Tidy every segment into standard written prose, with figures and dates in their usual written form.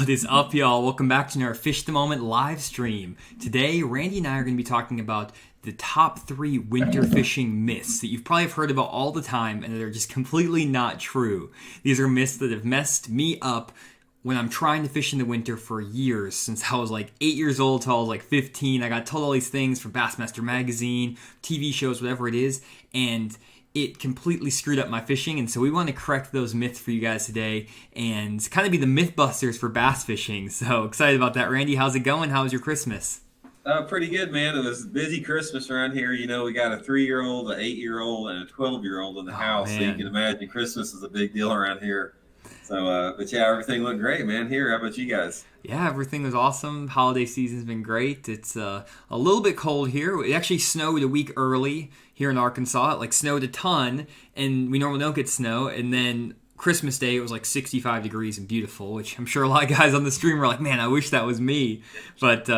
What is up, y'all? Welcome back to our Fish the Moment live stream. Today, Randy and I are going to be talking about the top 3 winter fishing myths that you've probably heard about all the time and that are just completely not true. These are myths that have messed me up when I'm trying to fish in the winter for years, since I was like 8 years old till I was like 15. I got told all these things from Bassmaster Magazine, TV shows, whatever it is, and it completely screwed up my fishing. And so we want to correct those myths for you guys today and kind of be the mythbusters for bass fishing. So excited about that. Randy, how's it going? How was your Christmas? Pretty good, man. It was a busy Christmas around here. You know, we got a 3-year-old, an 8-year-old, and a 12-year-old in the house. Man. So you can imagine Christmas is a big deal around here. So, but yeah, everything looked great, man. Here, how about you guys? Yeah, everything was awesome. Holiday season's been great. It's a little bit cold here. It actually snowed a week early here in Arkansas. It like snowed a ton, and we normally don't get snow. And then Christmas Day, it was like 65 degrees and beautiful, which I'm sure a lot of guys on the stream were like, man, I wish that was me. But,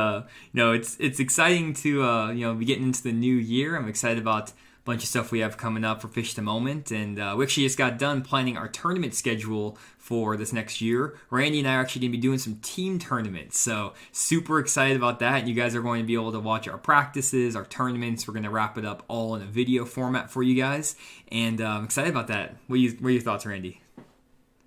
it's exciting to, be getting into the new year. I'm excited about bunch of stuff we have coming up for Fish the Moment, and we actually just got done planning our tournament schedule for this next year. Randy and I are actually going to be doing some team tournaments, so super excited about that. And you guys are going to be able to watch our practices, our tournaments. We're going to wrap it up all in a video format for you guys, and I'm excited about that. What are your thoughts, Randy?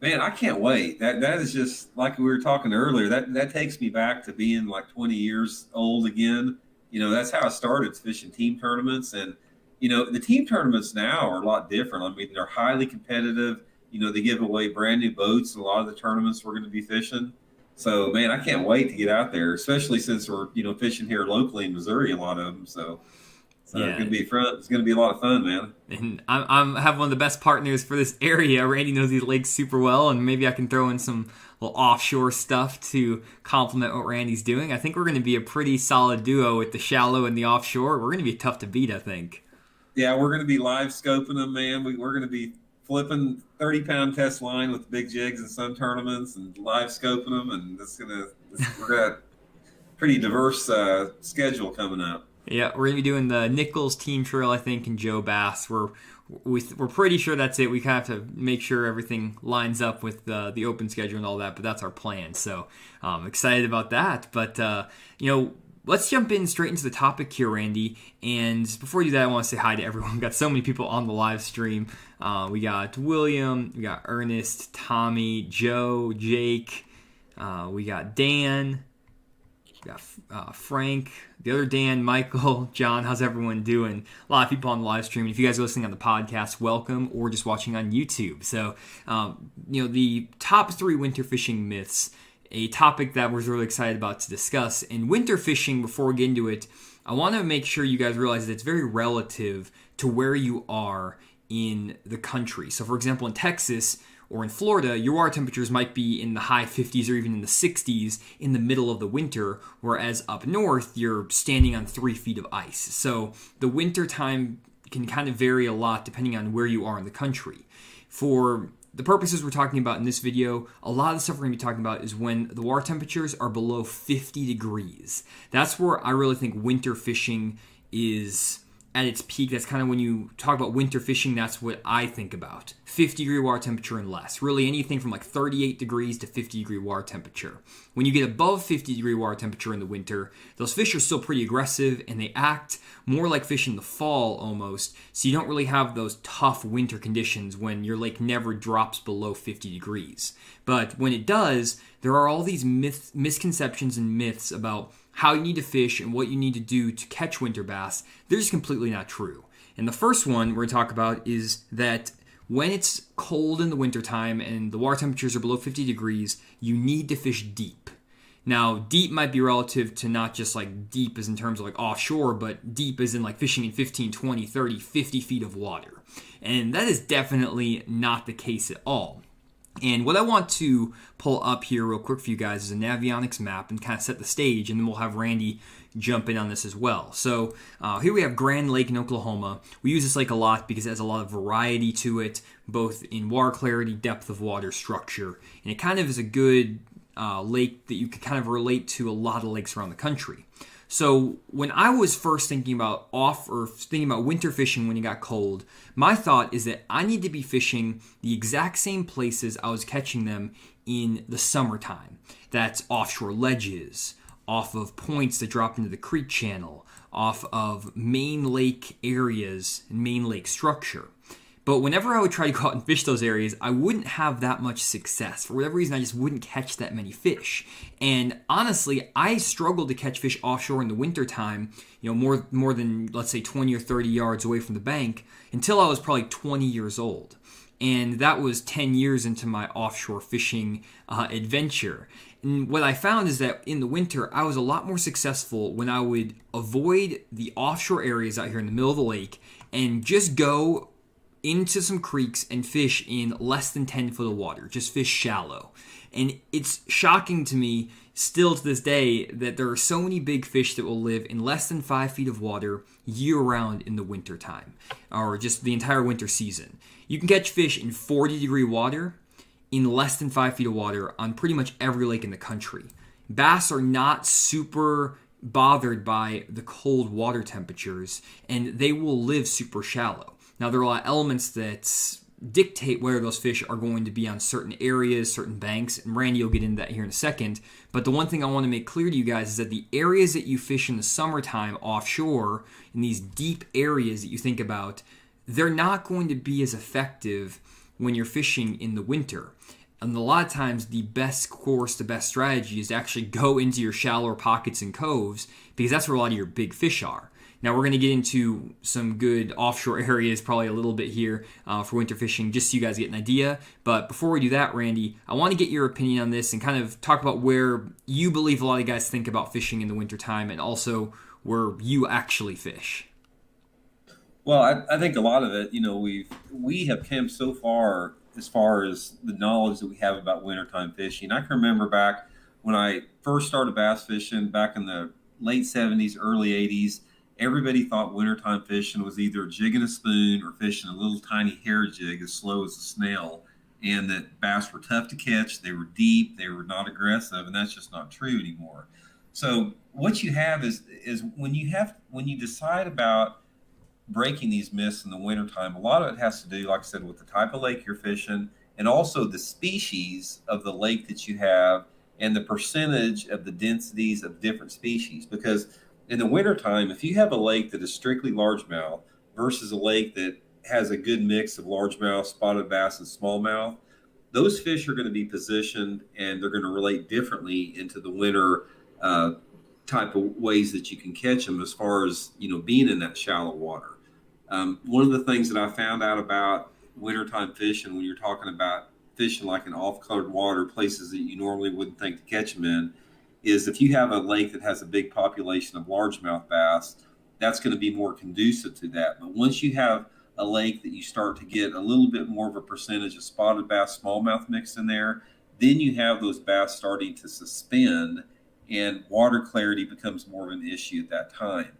Man, I can't wait. That is just like we were talking earlier. That takes me back to being like 20 years old again. You know, that's how I started fishing team tournaments. And you know, the team tournaments now are a lot different. I mean, they're highly competitive. You know, they give away brand new boats in a lot of the tournaments we're going to be fishing. So, man, I can't wait to get out there, especially since we're, fishing here locally in Missouri, a lot of them. So yeah. It's going to be fun. It's going to be a lot of fun, man. And I have one of the best partners for this area. Randy knows these lakes super well, and maybe I can throw in some little offshore stuff to complement what Randy's doing. I think we're going to be a pretty solid duo with the shallow and the offshore. We're going to be tough to beat, I think. Yeah, we're going to be live scoping them, man. We're going to be flipping 30-pound test line with big jigs in some tournaments and live scoping them, and we're got a pretty diverse schedule coming up. Yeah, we're going to be doing the Nichols Team Trail, I think, and Joe Bass. We're pretty sure that's it. We kind of have to make sure everything lines up with the open schedule and all that, but that's our plan. So excited about that. But, let's jump in straight into the topic here, Randy. And before we do that, I want to say hi to everyone. We've got so many people on the live stream. We got William, we got Ernest, Tommy, Joe, Jake. We got Dan, we got Frank, the other Dan, Michael, John. How's everyone doing? A lot of people on the live stream. If you guys are listening on the podcast, welcome, or just watching on YouTube. So, the top 3 winter fishing myths, a topic that we're really excited about to discuss. In winter fishing, before we get into it, I want to make sure you guys realize that it's very relative to where you are in the country. So, for example, in Texas or in Florida, your water temperatures might be in the high 50s or even in the 60s in the middle of the winter, whereas up north, you're standing on 3 feet of ice. So the winter time can kind of vary a lot depending on where you are in the country. For the purposes we're talking about in this video, a lot of the stuff we're going to be talking about is when the water temperatures are below 50 degrees. That's where I really think winter fishing is at its peak. That's kind of when you talk about winter fishing, that's what I think about. 50-degree water temperature and less. Really anything from like 38 degrees to 50-degree water temperature. When you get above 50-degree water temperature in the winter, those fish are still pretty aggressive and they act more like fish in the fall almost, so you don't really have those tough winter conditions when your lake never drops below 50 degrees. But when it does, there are all these misconceptions and myths about how you need to fish and what you need to do to catch winter bass. They're just completely not true. And the first one we're going to talk about is that when it's cold in the wintertime and the water temperatures are below 50 degrees, you need to fish deep. Now, deep might be relative to not just like deep as in terms of like offshore, but deep as in like fishing in 15, 20, 30, 50 feet of water. And that is definitely not the case at all. And what I want to pull up here real quick for you guys is a Navionics map and kind of set the stage, and then we'll have Randy jump in on this as well. So here we have Grand Lake in Oklahoma. We use this lake a lot because it has a lot of variety to it, both in water clarity, depth of water, structure, and it kind of is a good lake that you can kind of relate to a lot of lakes around the country. So when I was first thinking about winter fishing when it got cold, my thought is that I need to be fishing the exact same places I was catching them in the summertime. That's offshore ledges, off of points that drop into the creek channel, off of main lake areas and main lake structure. But whenever I would try to go out and fish those areas, I wouldn't have that much success. For whatever reason, I just wouldn't catch that many fish. And honestly, I struggled to catch fish offshore in the wintertime, more than, let's say, 20 or 30 yards away from the bank until I was probably 20 years old. And that was 10 years into my offshore fishing adventure. And what I found is that in the winter, I was a lot more successful when I would avoid the offshore areas out here in the middle of the lake and just go into some creeks and fish in less than 10 foot of water, just fish shallow. And it's shocking to me still to this day that there are so many big fish that will live in less than 5 feet of water year round in the winter time, or just the entire winter season. You can catch fish in 40-degree water in less than 5 feet of water on pretty much every lake in the country. Bass are not super bothered by the cold water temperatures, and they will live super shallow. Now, there are a lot of elements that dictate where those fish are going to be on certain areas, certain banks, and Randy will get into that here in a second. But the one thing I want to make clear to you guys is that the areas that you fish in the summertime offshore, in these deep areas that you think about, they're not going to be as effective when you're fishing in the winter. And a lot of times, the best course, the best strategy is to actually go into your shallower pockets and coves, because that's where a lot of your big fish are. Now, we're going to get into some good offshore areas probably a little bit here for winter fishing, just so you guys get an idea. But before we do that, Randy, I want to get your opinion on this and kind of talk about where you believe a lot of guys think about fishing in the wintertime and also where you actually fish. Well, I think a lot of it, we have come so far as the knowledge that we have about wintertime fishing. I can remember back when I first started bass fishing back in the late 70s, early 80s, everybody thought wintertime fishing was either jigging a spoon or fishing a little tiny hair jig as slow as a snail, and that bass were tough to catch, they were deep, they were not aggressive, and that's just not true anymore. So what you have is when you decide about breaking these myths in the wintertime, a lot of it has to do, like I said, with the type of lake you're fishing and also the species of the lake that you have and the percentage of the densities of different species. Because in the wintertime, if you have a lake that is strictly largemouth versus a lake that has a good mix of largemouth, spotted bass, and smallmouth, those fish are going to be positioned and they're going to relate differently into the winter type of ways that you can catch them as far as, being in that shallow water. One of the things that I found out about wintertime fishing when you're talking about fishing like in off-colored water, places that you normally wouldn't think to catch them in, is if you have a lake that has a big population of largemouth bass, that's going to be more conducive to that. But once you have a lake that you start to get a little bit more of a percentage of spotted bass, smallmouth mixed in there, then you have those bass starting to suspend and water clarity becomes more of an issue at that time.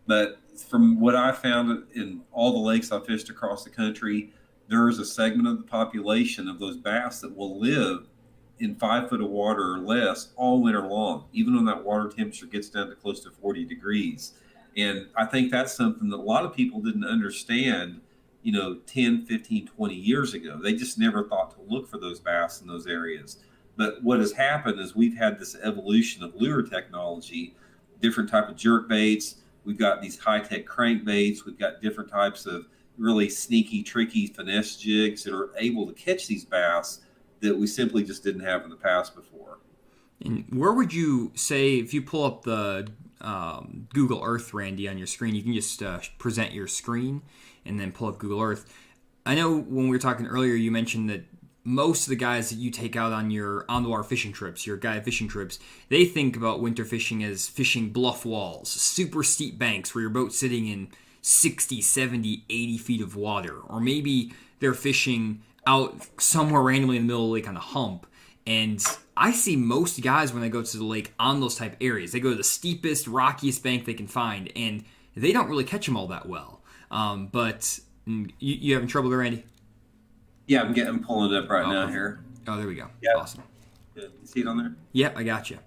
But from what I found in all the lakes I fished across the country, there is a segment of the population of those bass that will live in 5 foot of water or less all winter long, even when that water temperature gets down to close to 40 degrees. And I think that's something that a lot of people didn't understand, 10, 15, 20 years ago. They just never thought to look for those bass in those areas. But what has happened is we've had this evolution of lure technology, different type of jerk baits. We've got these high-tech crankbaits. We've got different types of really sneaky, tricky finesse jigs that are able to catch these bass that we simply just didn't have in the past before. And where would you say, if you pull up the Google Earth, Randy, on your screen, you can just present your screen and then pull up Google Earth. I know when we were talking earlier, you mentioned that most of the guys that you take out on your on-the-water fishing trips, your guide fishing trips, they think about winter fishing as fishing bluff walls, super steep banks where your boat's sitting in 60, 70, 80 feet of water. Or maybe they're fishing out somewhere randomly in the middle of the lake on a hump. And I see most guys when they go to the lake on those type areas. They go to the steepest, rockiest bank they can find, and they don't really catch them all that well. But you having trouble there, Randy? Yeah, I'm pulling it up right now here. Oh, there we go. Yeah. Awesome. You see it on there? Yep, I got you.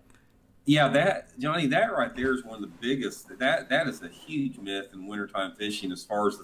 Yeah, Johnny, that right there is one of the biggest. That is a huge myth in wintertime fishing as far as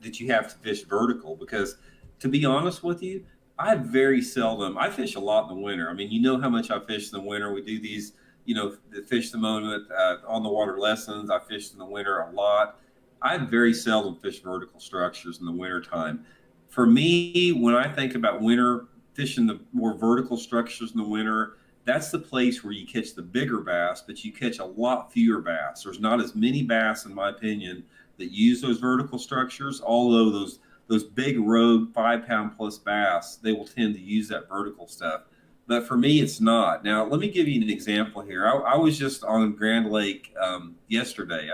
that you have to fish vertical. Because to be honest with you, I very seldom. I fish a lot in the winter. I mean, you know how much I fish in the winter. We do these, the fish the moment on the water lessons. I fish in the winter a lot. I very seldom fish vertical structures in the wintertime. For me, when I think about winter fishing the more vertical structures in the winter, that's the place where you catch the bigger bass, but you catch a lot fewer bass. There's not as many bass, in my opinion, that use those vertical structures, although those big rogue 5 pound plus bass, they will tend to use that vertical stuff. But for me, it's not. Now, let me give you an example here. I was just on Grand Lake yesterday.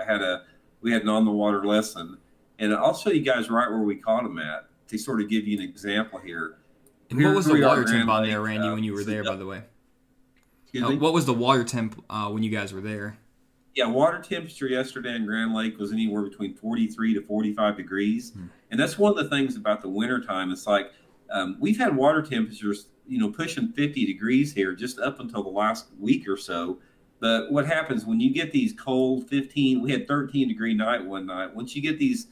We had an on the water lesson, and I'll show you guys right where we caught them at to sort of give you an example here. And what was the water temp on there, Randy, when you were there, by the way? What was the water temp when you guys were there? Yeah, water temperature yesterday in Grand Lake was anywhere between 43 to 45 degrees. And that's one of the things about the wintertime. It's like we've had water temperatures, pushing 50 degrees here just up until the last week or so. But what happens when you get these cold 15, we had 13-degree night one night. Once you get these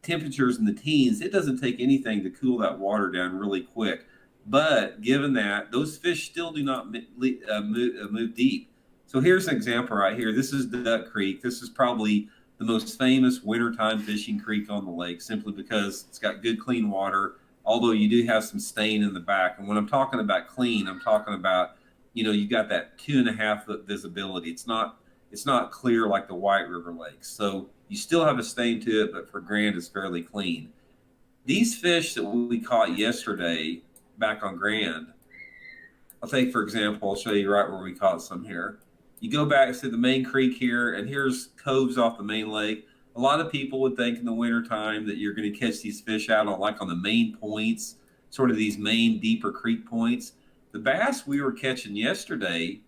temperatures in the teens, it doesn't take anything to cool that water down really quick. But given that, those fish still do not move deep. So here's an example right here. This is Duck Creek. This is probably the most famous wintertime fishing creek on the lake, simply because it's got good, clean water, although you do have some stain in the back. And when I'm talking about clean, I'm talking about, you got that 2.5 foot visibility. It's not clear like the White River lakes. So you still have a stain to it, but for Grand, it's fairly clean. These fish that we caught yesterday back on Grand, I'll take, for example, I'll show you right where we caught some here. You go back to the main creek here, and here's coves off the main lake. A lot of people would think in the wintertime that you're going to catch these fish out on the main points, sort of these main deeper creek points. The bass we were catching yesterday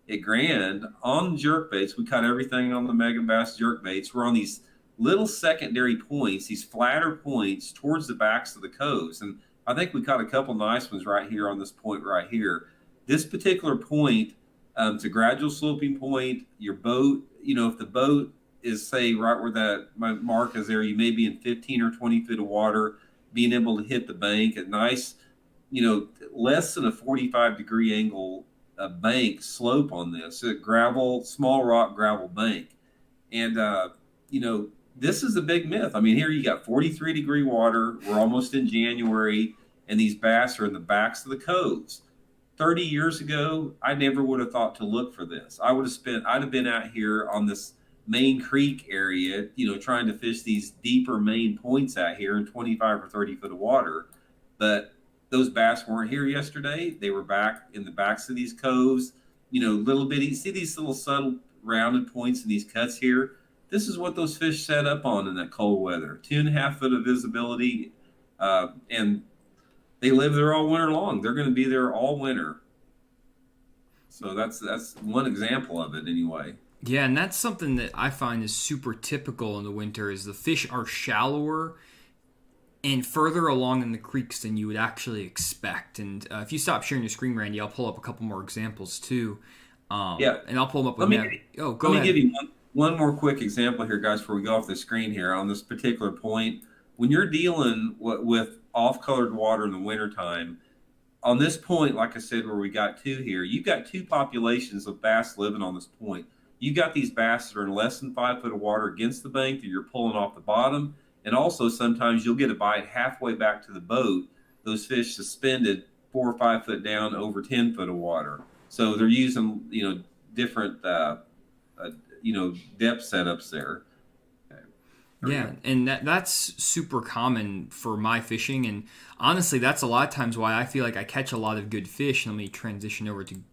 at Grand on jerkbaits, we caught everything on the Mega Bass jerkbaits. We're on these little secondary points, these flatter points towards the backs of the coves. And I think we caught a couple nice ones right here on this point right here. This particular point, it's a gradual sloping point. Your boat, if the boat is, say, right where that my mark is there, you may be in 15 or 20 feet of water, being able to hit the bank at nice, less than a 45-degree angle bank slope on this, a small rock gravel bank. And, this is a big myth. I mean, here you got 43-degree water. We're almost in January, and these bass are in the backs of the coves. 30 years ago, I never would have thought to look for this. I'd have been out here on this main creek area, trying to fish these deeper main points out here in 25 or 30 foot of water. But those bass weren't here yesterday. They were back in the backs of these coves, little bitty. See these little subtle rounded points in these cuts here? This is what those fish set up on in that cold weather. 2.5 foot of visibility, and they live there all winter long. They're going to be there all winter. So that's one example of it anyway. Yeah, and that's something that I find is super typical in the winter is the fish are shallower and further along in the creeks than you would actually expect. And if you stop sharing your screen, Randy, I'll pull up a couple more examples too. Yeah. And I'll pull them up. Let me give you one more quick example here, guys, before we go off the screen here on this particular point. When you're dealing with off-colored water in the wintertime, on this point, like I said, where we got two here, you've got two populations of bass living on this point. You got these bass that are in less than 5 foot of water against the bank that you're pulling off the bottom. And also sometimes you'll get a bite halfway back to the boat, those fish suspended 4 or 5 foot down over 10 foot of water. So they're using, different, depth setups there. Yeah, and that's super common for my fishing, and honestly, that's a lot of times why I feel like I catch a lot of good fish. Let me transition over to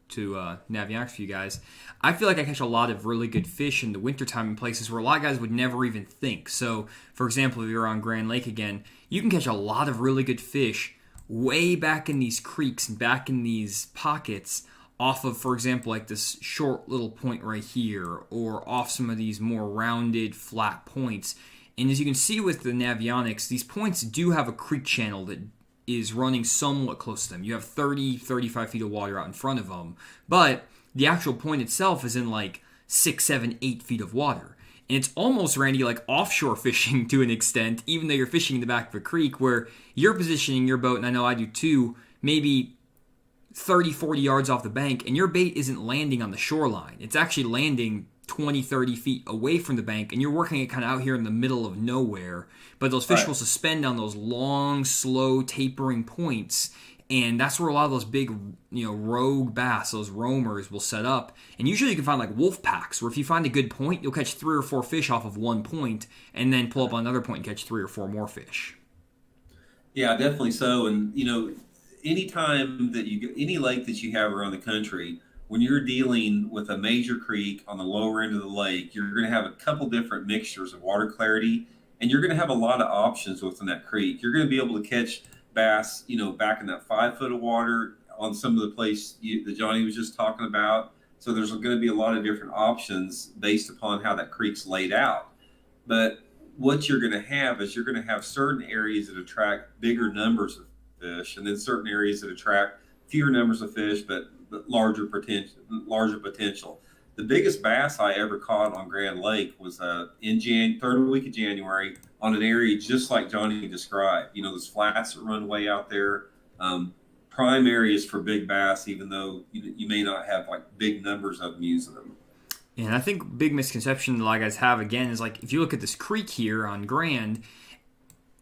Navionics for you guys. I feel like I catch a lot of really good fish in the wintertime in places where a lot of guys would never even think. So, for example, if you're on Grand Lake again, you can catch a lot of really good fish way back in these creeks and back in these pockets off of, for example, like this short little point right here, or off some of these more rounded, flat points. And as you can see with the Navionics, these points do have a creek channel that is running somewhat close to them. You have 30, 35 feet of water out in front of them. But the actual point itself is in like 6, 7, 8 feet of water. And it's almost, Randy, like offshore fishing to an extent, even though you're fishing in the back of a creek where you're positioning your boat, and I know I do too, maybe 30, 40 yards off the bank, and your bait isn't landing on the shoreline. It's actually landing 20, 30 feet away from the bank, and you're working it kind of out here in the middle of nowhere. But those fish will suspend on those long, slow, tapering points, and that's where a lot of those big, rogue bass, those roamers, will set up. And usually you can find like wolf packs, where if you find a good point, you'll catch 3 or 4 fish off of one point, and then pull up on another point and catch 3 or 4 more fish. Yeah, definitely so. And anytime that you get any lake that you have around the country, when you're dealing with a major creek on the lower end of the lake, you're going to have a couple different mixtures of water clarity, and you're going to have a lot of options within that creek. You're going to be able to catch bass, back in that 5 foot of water on some of the place that Jonny was just talking about. So there's going to be a lot of different options based upon how that creek's laid out. But what you're going to have is you're going to have certain areas that attract bigger numbers of fish, and then certain areas that attract fewer numbers of fish, but larger potential. The biggest bass I ever caught on Grand Lake was in third week of January on an area just like Jonny described. Those flats that run way out there, prime areas for big bass, even though you may not have like big numbers of them using them. And I think big misconception that a lot of guys have, again, is like if you look at this creek here on Grand,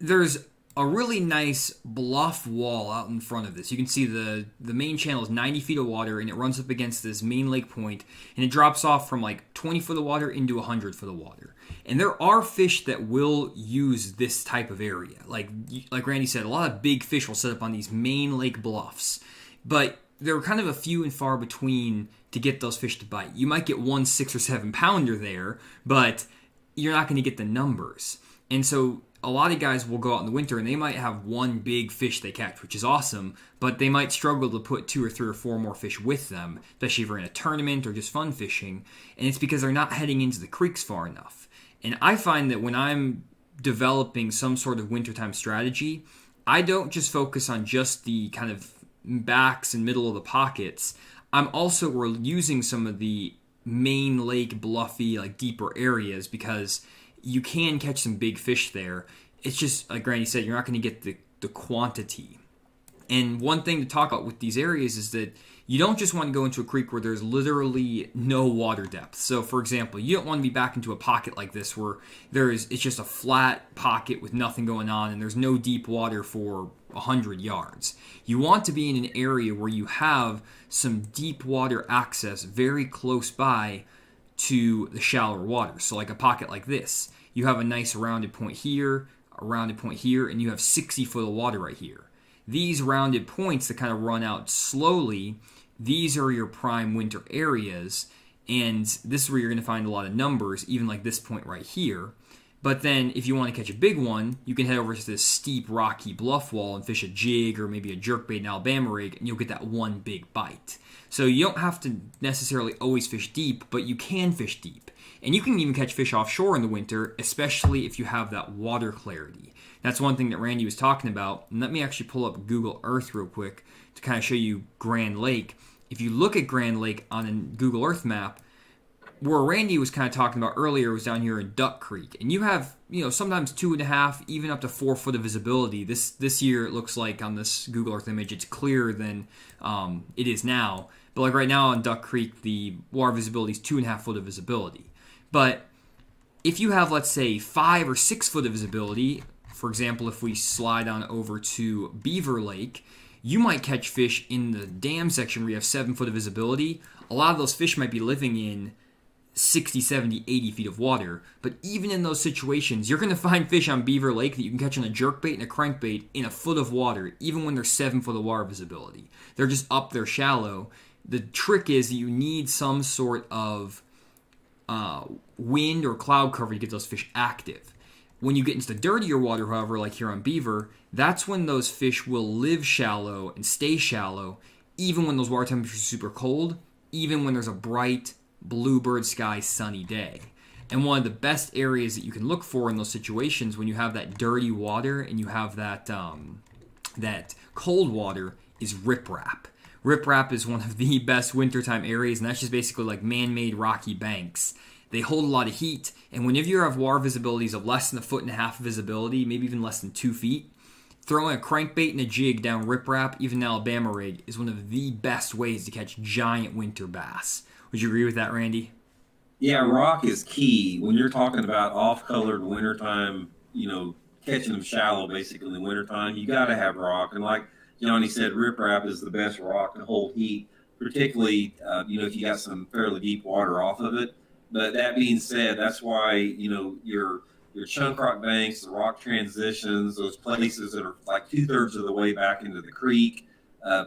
there's a really nice bluff wall out in front of this. You can see the main channel is 90 feet of water, and it runs up against this main lake point, and it drops off from like 20 foot of water into 100 foot of water. And there are fish that will use this type of area. Like Randy said, a lot of big fish will set up on these main lake bluffs. But there are kind of a few and far between to get those fish to bite. You might get 1 6 or 7 pounder there, but you're not going to get the numbers. And so a lot of guys will go out in the winter and they might have one big fish they catch, which is awesome, but they might struggle to put 2 or 3 or 4 more fish with them, especially if you're in a tournament or just fun fishing. And it's because they're not heading into the creeks far enough. And I find that when I'm developing some sort of wintertime strategy, I don't just focus on just the kind of backs and middle of the pockets. I'm also using some of the main lake bluffy, like deeper areas, because you can catch some big fish there. It's just, like Randy said, you're not going to get the quantity. And one thing to talk about with these areas is that you don't just want to go into a creek where there's literally no water depth. So, for example, you don't want to be back into a pocket like this where it's just a flat pocket with nothing going on and there's no deep water for 100 yards. You want to be in an area where you have some deep water access very close by to the shallower water. So like a pocket like this, you have a nice rounded point here, a rounded point here, and you have 60 foot of water right here. These rounded points that kind of run out slowly, these are your prime winter areas, and this is where you're going to find a lot of numbers, even like this point right here. But then if you want to catch a big one, you can head over to this steep rocky bluff wall and fish a jig or maybe a jerkbait and Alabama rig, and you'll get that one big bite. So you don't have to necessarily always fish deep, but you can fish deep. And you can even catch fish offshore in the winter, especially if you have that water clarity. That's one thing that Randy was talking about. And let me actually pull up Google Earth real quick to kind of show you Grand Lake. If you look at Grand Lake on a Google Earth map, where Randy was kind of talking about earlier was down here in Duck Creek. And you have, sometimes 2.5, even up to 4 foot of visibility. This year, it looks like on this Google Earth image, it's clearer than it is now. But like right now on Duck Creek, the water visibility is 2.5 foot of visibility. But if you have, let's say, 5 or 6 foot of visibility, for example, if we slide on over to Beaver Lake, you might catch fish in the dam section where you have 7 foot of visibility. A lot of those fish might be living in 60, 70, 80 feet of water. But even in those situations, you're going to find fish on Beaver Lake that you can catch on a jerkbait and a crankbait in a foot of water, even when there's 7 foot of water visibility. They're just up there shallow. The trick is that you need some sort of wind or cloud cover to get those fish active. When you get into the dirtier water, however, like here on Beaver, that's when those fish will live shallow and stay shallow, even when those water temperatures are super cold, even when there's a bright bluebird sky sunny day. And one of the best areas that you can look for in those situations when you have that dirty water and you have that cold water is riprap. Riprap is one of the best wintertime areas, and that's just basically like man-made rocky banks. They hold a lot of heat, and whenever you have water visibilities of less than 1.5 feet visibility, maybe even less than 2 feet, throwing a crankbait and a jig down riprap, even an Alabama rig, is one of the best ways to catch giant winter bass. Would you agree with that, Randy? Yeah, rock is key when you're talking about off-colored wintertime, catching them shallow basically in the wintertime. You got to have rock. And like Jonny said, riprap is the best rock to hold heat, particularly, if you got some fairly deep water off of it. But that being said, that's why, your chunk rock banks, the rock transitions, those places that are like 2/3 of the way back into the creek,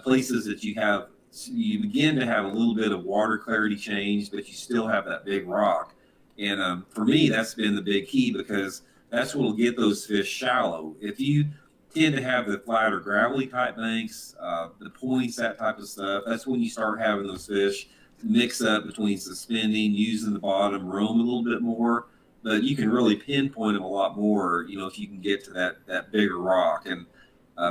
places that you begin to have a little bit of water clarity change, but you still have that big rock. And for me, that's been the big key, because that's what will get those fish shallow. If you tend to have the flatter gravelly type banks, the points, that type of stuff, that's when you start having those fish mix up between suspending, using the bottom, roam a little bit more. But you can really pinpoint them a lot more, if you can get to that bigger rock. And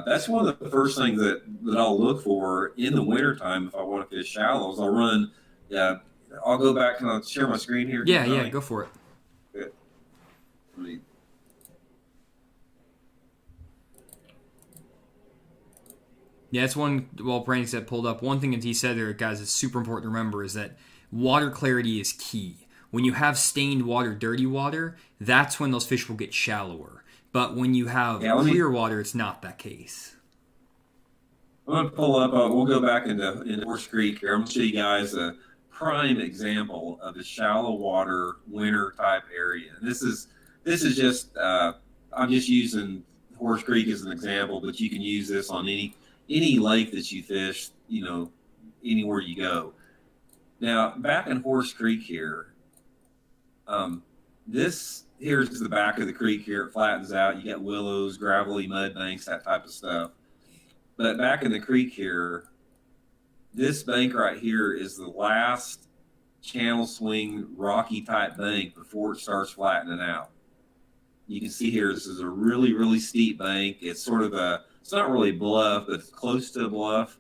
that's one of the first things that I'll look for in the wintertime if I want to fish shallows. I'll go back and I'll share my screen here. Yeah, go for it. Good. Yeah, it's one, well, Brandon said pulled up. One thing that he said there, guys, is super important to remember is that water clarity is key. When you have stained water, dirty water, that's when those fish will get shallower. But when you have clear water, it's not that case. I'm going to pull up. We'll go back into Horse Creek here. I'm going to show you guys a prime example of a shallow water winter type area. And this is just I'm just using Horse Creek as an example, but you can use this on any lake that you fish, anywhere you go. Now, back in Horse Creek here, here's the back of the creek here. It flattens out. You got willows, gravelly mud banks, that type of stuff. But back in the creek here, this bank right here is the last channel swing rocky type bank before it starts flattening out. You can see here, this is a really, really steep bank. It's sort of it's not really a bluff, but it's close to a bluff.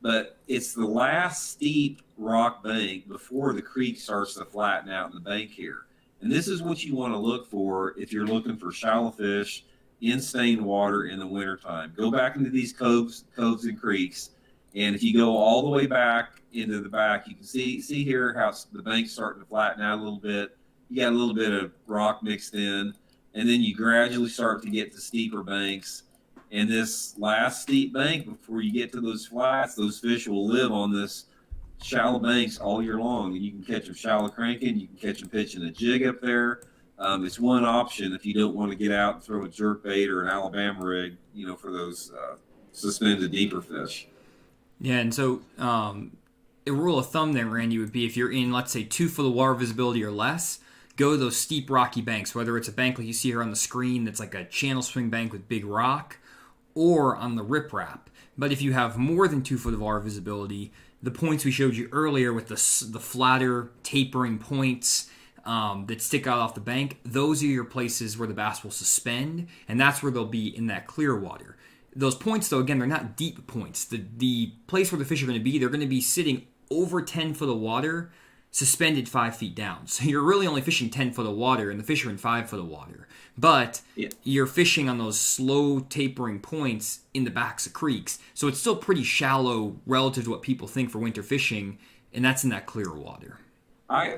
But it's the last steep rock bank before the creek starts to flatten out in the bank here. And this is what you want to look for if you're looking for shallow fish in stained water in the wintertime. Go back into these coves and creeks, and if you go all the way back into the back, you can see here how the bank's starting to flatten out a little bit. You got a little bit of rock mixed in, and then you gradually start to get to steeper banks. And this last steep bank, before you get to those flats, those fish will live on this shallow banks all year long, and you can catch them shallow cranking. You can catch them pitching a jig up there. It's one option if you don't want to get out and throw a jerkbait or an Alabama rig, for those suspended deeper fish. Yeah, and so a rule of thumb there, Randy, would be if you're in, let's say, 2 foot of water visibility or less, go to those steep rocky banks, whether it's a bank like you see here on the screen that's like a channel swing bank with big rock, or on the riprap. But if you have more than 2 foot of water visibility, the points we showed you earlier with the flatter, tapering points that stick out off the bank, those are your places where the bass will suspend, and that's where they'll be in that clear water. Those points, though, again, they're not deep points. The place where the fish are going to be, they're going to be sitting over 10 foot of water, suspended 5 feet down. So you're really only fishing 10 foot of water, and the fish are in 5 foot of water. But you're fishing on those slow tapering points in the backs of creeks. So it's still pretty shallow relative to what people think for winter fishing, and that's in that clear water.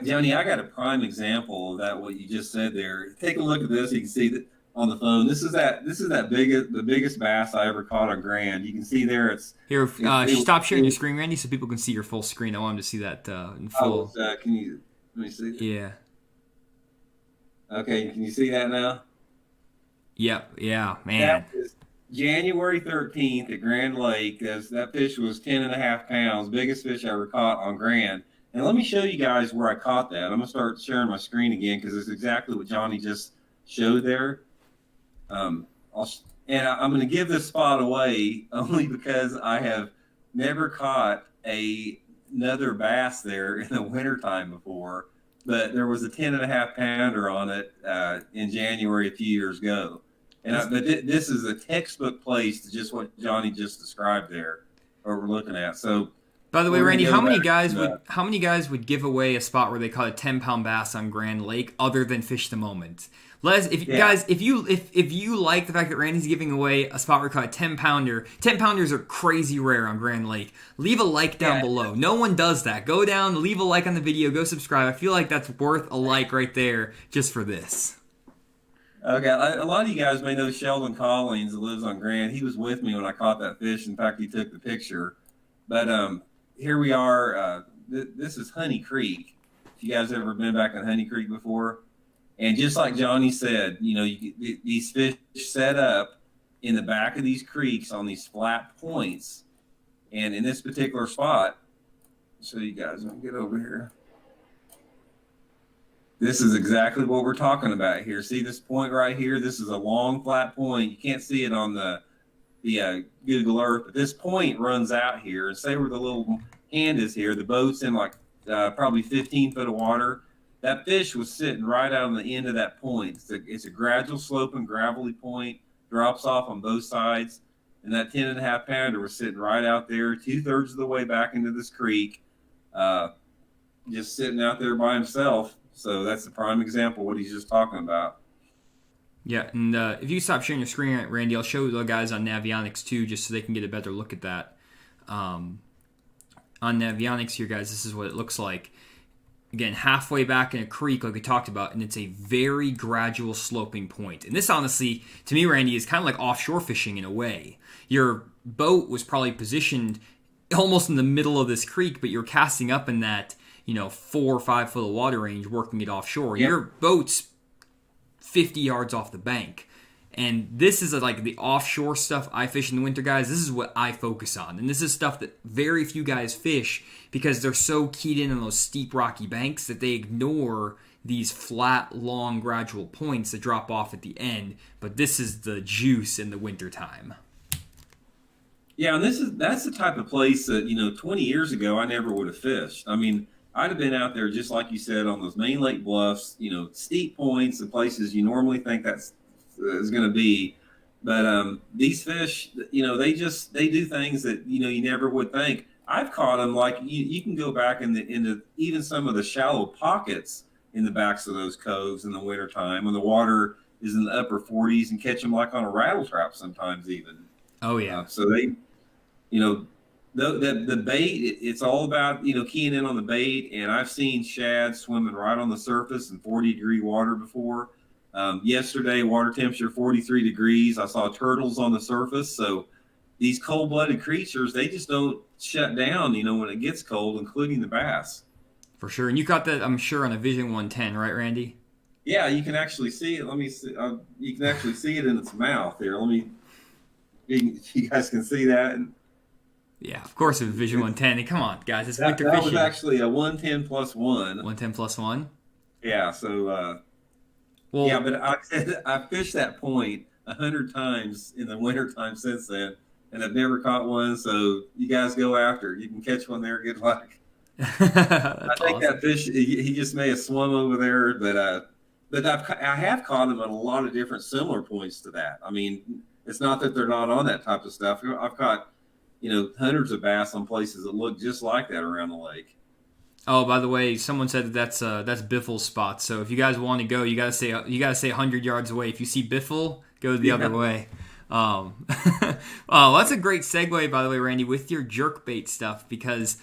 Jonny, I got a prime example of that, what you just said there. Take a look at this. You can see that on the phone. This is the biggest bass I ever caught on Grand. You can see there it's... Here, stop sharing your screen, Randy, so people can see your full screen. I want them to see that in full. Let me see that? Yeah. Okay, can you see that now? Yep, yeah, man. That is January 13th at Grand Lake. That fish was 10.5 pounds, biggest fish I ever caught on Grand. And let me show you guys where I caught that. I'm going to start sharing my screen again because it's exactly what Jonny just showed there. I'm going to give this spot away only because I have never caught another bass there in the wintertime before. But there was a 10.5 pounder on it in January a few years ago. But this is a textbook place to just what Jonny just described there, what we're looking at. So By the way, we're gonna Randy, go back to how many guys would give away a spot where they caught a 10-pound bass on Grand Lake other than Fish the Moment? yeah. If you like the fact that Randy's giving away a spot where he caught a 10-pounder, 10-pounders are crazy rare on Grand Lake. Leave a like down Yeah. below. No one does that. Go down, leave a like on the video, go subscribe. I feel like that's worth a like right there just for this. Okay, a lot of you guys may know Sheldon Collins that lives on Grand. He was with me when I caught that fish. In fact, he took the picture. But here we are. This is Honey Creek. If you guys ever been back in Honey Creek before, and just like Johnny said, these fish set up in the back of these creeks on these flat points, and in this particular spot, so you guys want to get over here. This is exactly what we're talking about here. See this point right here? This is a long flat point. You can't see it on the Google Earth, but this point runs out here. And say where the little hand is here, the boat's in like probably 15 foot of water. That fish was sitting right out on the end of that point. It's a gradual sloping, gravelly point, drops off on both sides. And that 10.5 pounder was sitting right out there, 2/3 of the way back into this creek, just sitting out there by himself. So that's the prime example of what he's just talking about. Yeah, and if you stop sharing your screen, Randy, I'll show the guys on Navionics too, just so they can get a better look at that. On Navionics here, guys, this is what it looks like. Again, halfway back in a creek, like we talked about, and it's a very gradual sloping point. And this, honestly, to me, Randy, is kind of like offshore fishing in a way. Your boat was probably positioned almost in the middle of this creek, but you're casting up in that 4 or 5 foot of water range, working it offshore. Yep. Your boat's 50 yards off the bank. And this is like the offshore stuff I fish in the winter, guys. This is what I focus on. And this is stuff that very few guys fish because they're so keyed in on those steep rocky banks that they ignore these flat, long, gradual points that drop off at the end. But this is the juice in the winter time. Yeah, and that's the type of place that, 20 years ago I never would have fished. I mean, I'd have been out there just like you said on those main lake bluffs, steep points and places you normally think that's is going to be. But these fish, they do things that you never would think. I've caught them like you can go back into even some of the shallow pockets in the backs of those coves in the wintertime when the water is in the upper 40s and catch them like on a rattle trap sometimes even. Oh yeah. So they, the bait, it's all about, keying in on the bait. And I've seen shad swimming right on the surface in 40-degree water before. Yesterday, water temperature 43 degrees. I saw turtles on the surface. So these cold-blooded creatures, they just don't shut down, when it gets cold, including the bass. For sure. And you caught that, I'm sure, on a Vision 110, right, Randy? Yeah, you can actually see it. Let me see. You can actually see it in its mouth here. You guys can see that. Yeah, of course it was Vision 110. And come on, guys, it's winter that fishing. was actually a 110 plus 1. 110 plus 1? Yeah, so well, yeah, but I fished that point 100 times in the wintertime since then, and I've never caught one. So you guys go after it. You can catch one there. Good luck. I think awesome. That fish, he just may have swum over there, but I have caught him at a lot of different similar points to that. I mean, it's not that they're not on that type of stuff. I've caught hundreds of bass on places that look just like that around the lake. Oh, by the way, someone said that's Biffle's spot. So if you guys want to go, you gotta say 100 yards away. If you see Biffle, go the other way. Oh, that's a great segue, by the way, Randy, with your jerkbait stuff, because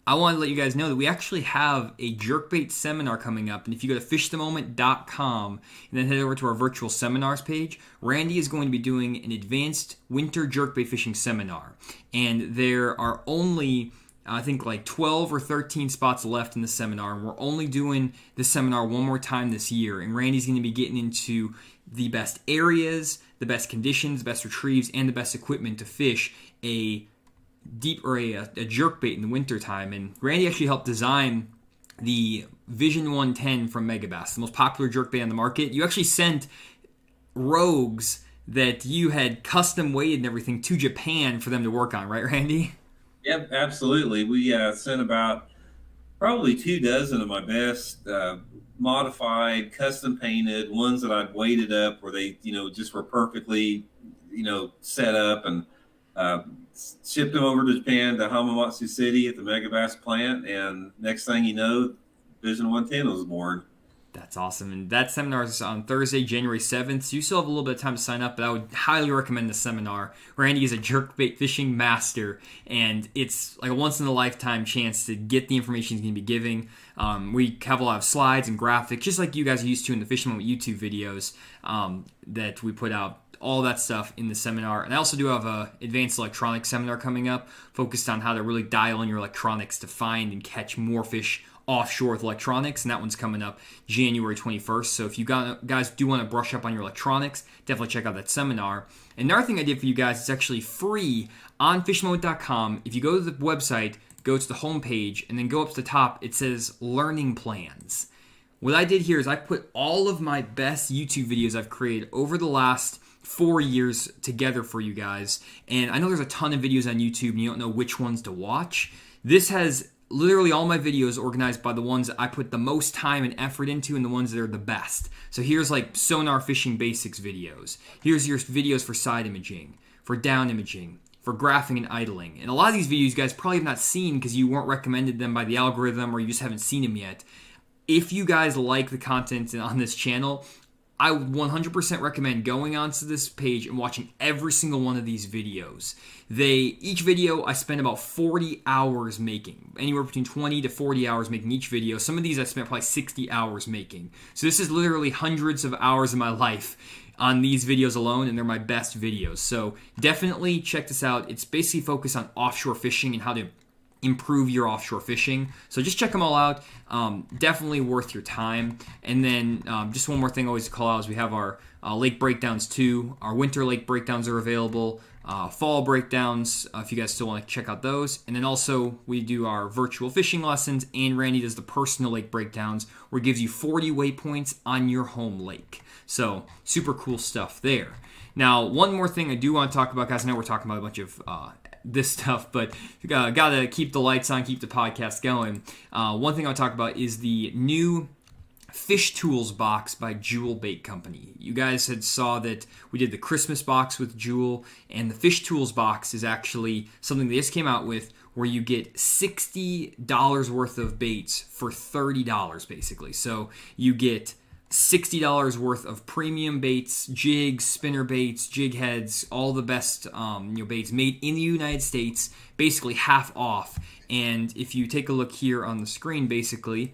I want to let you guys know that we actually have a jerkbait seminar coming up. And if you go to fishthemoment.com and then head over to our virtual seminars page, Randy is going to be doing an advanced winter jerkbait fishing seminar. And there are only, I think, like 12 or 13 spots left in the seminar. And we're only doing this seminar one more time this year. And Randy's going to be getting into the best areas, the best conditions, the best retrieves, and the best equipment to fish a jerkbait in the wintertime. And Randy actually helped design the Vision 110 from Megabass, the most popular jerkbait on the market. You actually sent rogues that you had custom weighted and everything to Japan for them to work on, right, Randy? Yep, absolutely. We sent about probably 24 of my best modified, custom painted ones that I'd weighted up where they, just were perfectly, set up. And Uh, Shipped them over to Japan to Hamamatsu City at the Megabass plant, and next thing you know, Vision 110 was born. That's awesome. And that seminar is on Thursday, January 7th. So you still have a little bit of time to sign up, but I would highly recommend the seminar. Randy is a jerkbait fishing master, and it's like a once-in-a-lifetime chance to get the information he's going to be giving. We have a lot of slides and graphics, just like you guys are used to in the Fishing Moment YouTube videos that we put out. All that stuff in the seminar. And I also do have a advanced electronics seminar coming up, focused on how to really dial in your electronics to find and catch more fish offshore with electronics, and that one's coming up January 21st. So if you guys do want to brush up on your electronics, definitely check out that seminar. Another thing I did for you guys, it's actually free on fishmode.com. If you go to the website, go to the homepage, and then go up to the top, it says Learning Plans. What I did here is I put all of my best YouTube videos I've created over the last 4 years together for you guys. And I know there's a ton of videos on YouTube and you don't know which ones to watch. This has literally all my videos organized by the ones that I put the most time and effort into and the ones that are the best. So here's like sonar fishing basics videos. Here's your videos for side imaging, for down imaging, for graphing and idling. And a lot of these videos you guys probably have not seen because you weren't recommended them by the algorithm or you just haven't seen them yet. If you guys like the content on this channel, I would 100% recommend going onto this page and watching every single one of these videos. Each video I spend about 40 hours making, anywhere between 20 to 40 hours making each video. Some of these I spent probably 60 hours making. So this is literally hundreds of hours of my life on these videos alone, and they're my best videos. So definitely check this out. It's basically focused on offshore fishing and how to improve your offshore fishing. So just check them all out. Definitely worth your time. And then just one more thing always to call out is we have our lake breakdowns too. Our winter lake breakdowns are available. Fall breakdowns, if you guys still want to check out those. And then also we do our virtual fishing lessons, and Randy does the personal lake breakdowns where it gives you 40 waypoints on your home lake. So super cool stuff there. Now, one more thing I do want to talk about, guys. I know we're talking about a bunch of this stuff, but gotta keep the lights on, keep the podcast going. One thing I'll talk about is the new Fish Tools box by Jewel Bait Company. You guys had saw that we did the Christmas box with Jewel, and the Fish Tools box is actually something they just came out with where you get $60 worth of baits for $30 basically. So you get $60 worth of premium baits, jigs, spinner baits, jig heads, all the best baits made in the United States, basically half off. And if you take a look here on the screen, basically,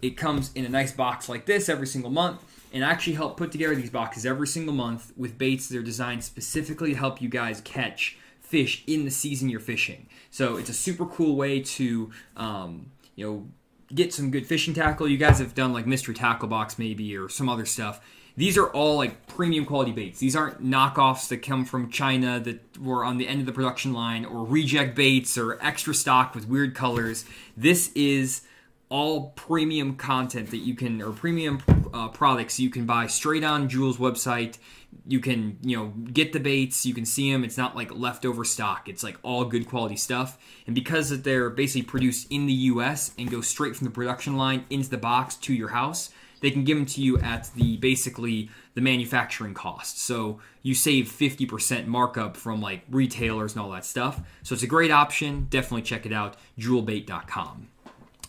it comes in a nice box like this every single month. And I actually help put together these boxes every single month with baits that are designed specifically to help you guys catch fish in the season you're fishing. So it's a super cool way to, get some good fishing tackle. You guys have done like Mystery Tackle Box maybe or some other stuff. These are all like premium quality baits. These aren't knockoffs that come from China that were on the end of the production line, or reject baits or extra stock with weird colors. This is all premium content that you can, or premium products you can buy straight on Jewel's website. You can, get the baits, you can see them. It's not like leftover stock. It's like all good quality stuff. And because they're basically produced in the US and go straight from the production line into the box to your house, they can give them to you at basically the manufacturing cost. So you save 50% markup from like retailers and all that stuff. So it's a great option. Definitely check it out, jewelbait.com.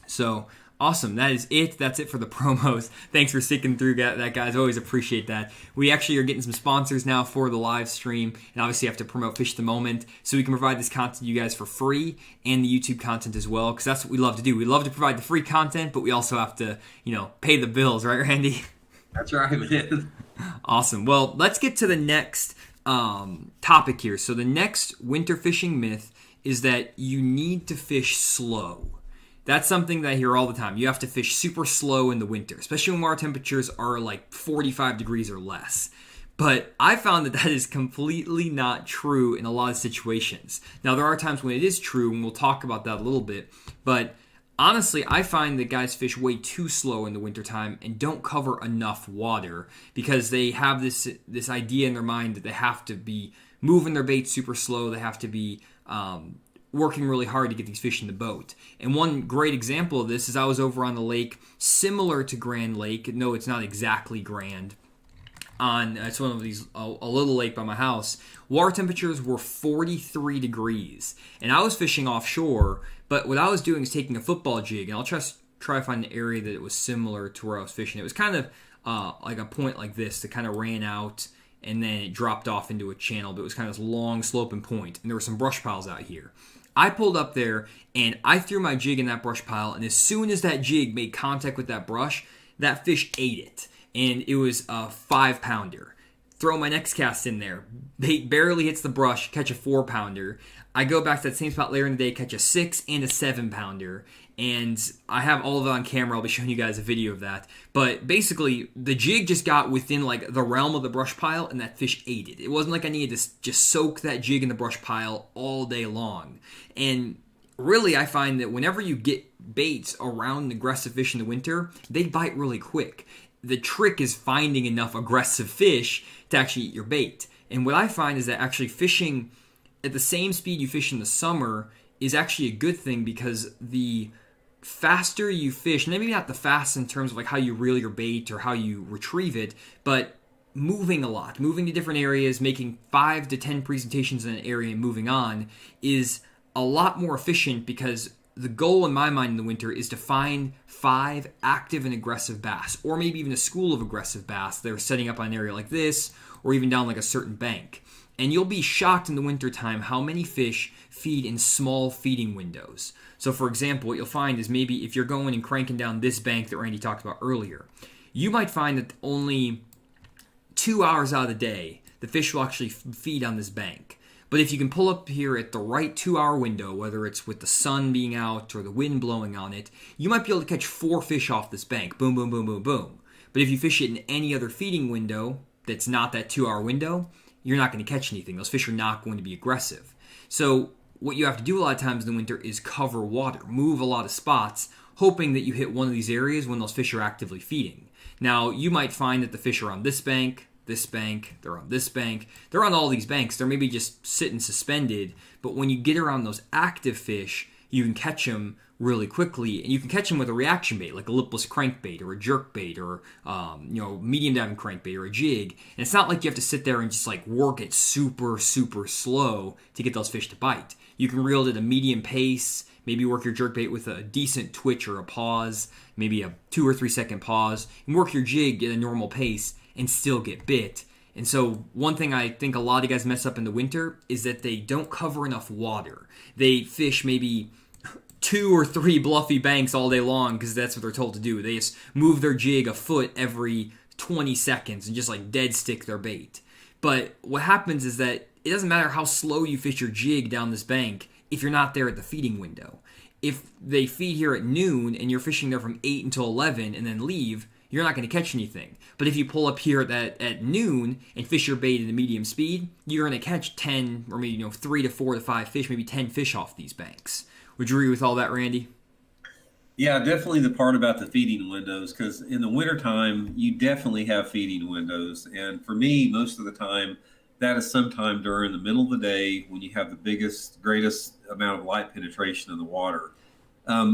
So awesome. That is it. That's it for the promos. Thanks for sticking through that, guys. Always appreciate that. We actually are getting some sponsors now for the live stream, and obviously have to promote Fish the Moment so we can provide this content to you guys for free, and the YouTube content as well, because that's what we love to do. We love to provide the free content, but we also have to, pay the bills, right, Randy? That's right, man. Awesome. Well, let's get to the next topic here. So the next winter fishing myth is that you need to fish slow. That's something that I hear all the time. You have to fish super slow in the winter, especially when water temperatures are like 45 degrees or less. But I found that is completely not true in a lot of situations. Now, there are times when it is true, and we'll talk about that a little bit. But honestly, I find that guys fish way too slow in the wintertime and don't cover enough water because they have this idea in their mind that they have to be moving their bait super slow. They have to be working really hard to get these fish in the boat. And one great example of this is I was over on the lake similar to Grand Lake. No, it's not exactly Grand. on it's one of these a little lake by my house. Water temperatures were 43 degrees, and I was fishing offshore. But what I was doing is taking a football jig, and I'll try to find an area that it was similar to where I was fishing. It was kind of like a point like this that kind of ran out, and then it dropped off into a channel. But it was kind of this long sloping point, and there were some brush piles out here. I pulled up there, and I threw my jig in that brush pile, and as soon as that jig made contact with that brush, that fish ate it. And it was a 5-pounder. Throw my next cast in there. Bait barely hits the brush, catch a 4-pounder. I go back to that same spot later in the day, catch a 6 and a 7-pounder. And I have all of it on camera. I'll be showing you guys a video of that. But basically, the jig just got within like the realm of the brush pile, and that fish ate it. It wasn't like I needed to just soak that jig in the brush pile all day long. And really, I find that whenever you get baits around aggressive fish in the winter, they bite really quick. The trick is finding enough aggressive fish to actually eat your bait. And what I find is that actually fishing at the same speed you fish in the summer is actually a good thing, because the faster you fish, maybe not the fast in terms of like how you reel your bait or how you retrieve it, but moving a lot, moving to different areas, making 5 to 10 presentations in an area and moving on is a lot more efficient, because the goal in my mind in the winter is to find 5 active and aggressive bass, or maybe even a school of aggressive bass that are setting up on an area like this, or even down like a certain bank. And you'll be shocked in the wintertime how many fish feed in small feeding windows. So for example, what you'll find is maybe if you're going and cranking down this bank that Randy talked about earlier, you might find that only 2 hours out of the day, the fish will actually feed on this bank. But if you can pull up here at the right 2-hour window, whether it's with the sun being out or the wind blowing on it, you might be able to catch 4 fish off this bank. Boom, boom, boom, boom, boom. But if you fish it in any other feeding window that's not that 2-hour window, you're not going to catch anything. Those fish are not going to be aggressive. So what you have to do a lot of times in the winter is cover water, move a lot of spots, hoping that you hit one of these areas when those fish are actively feeding. Now, you might find that the fish are on this bank, they're on this bank, they're on all these banks, they're maybe just sitting suspended, but when you get around those active fish, you can catch them really quickly, and you can catch them with a reaction bait, like a lipless crankbait, or a jerkbait, or medium diving crankbait, or a jig, and it's not like you have to sit there and just like work it super, super slow to get those fish to bite. You can reel it at a medium pace, maybe work your jerkbait with a decent twitch or a pause, maybe a 2 or 3 second pause, and work your jig at a normal pace, and still get bit. And so one thing I think a lot of guys mess up in the winter is that they don't cover enough water. They fish maybe 2 or 3 bluffy banks all day long because that's what they're told to do. They just move their jig a foot every 20 seconds and just like dead stick their bait. But what happens is that it doesn't matter how slow you fish your jig down this bank if you're not there at the feeding window. If they feed here at noon and you're fishing there from 8 until 11 and then leave, you're not going to catch anything. But if you pull up here at noon and fish your bait at a medium speed, you're going to catch 10 or maybe 3 to 4 to 5 fish, maybe 10 fish off these banks. Would you agree with all that, Randy? Yeah, definitely the part about the feeding windows, because in the wintertime, you definitely have feeding windows. And for me, most of the time, that is sometime during the middle of the day when you have the biggest, greatest amount of light penetration in the water.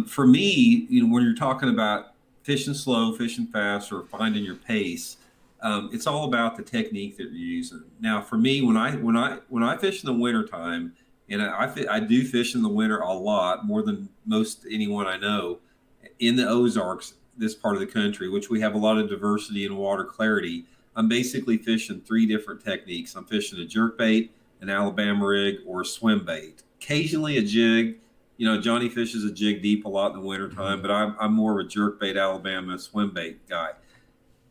For me, when you're talking about fishing slow, fishing fast, or finding your pace, it's all about the technique that you're using. Now, for me, when I fish in the wintertime, and I do fish in the winter a lot, more than most anyone I know, in the Ozarks, this part of the country, which we have a lot of diversity in water clarity, I'm basically fishing 3 different techniques. I'm fishing a jerkbait, an Alabama rig, or a swim bait. Occasionally a jig. Jonny fishes a jig deep a lot in the wintertime, but I'm more of a jerkbait Alabama swim bait guy.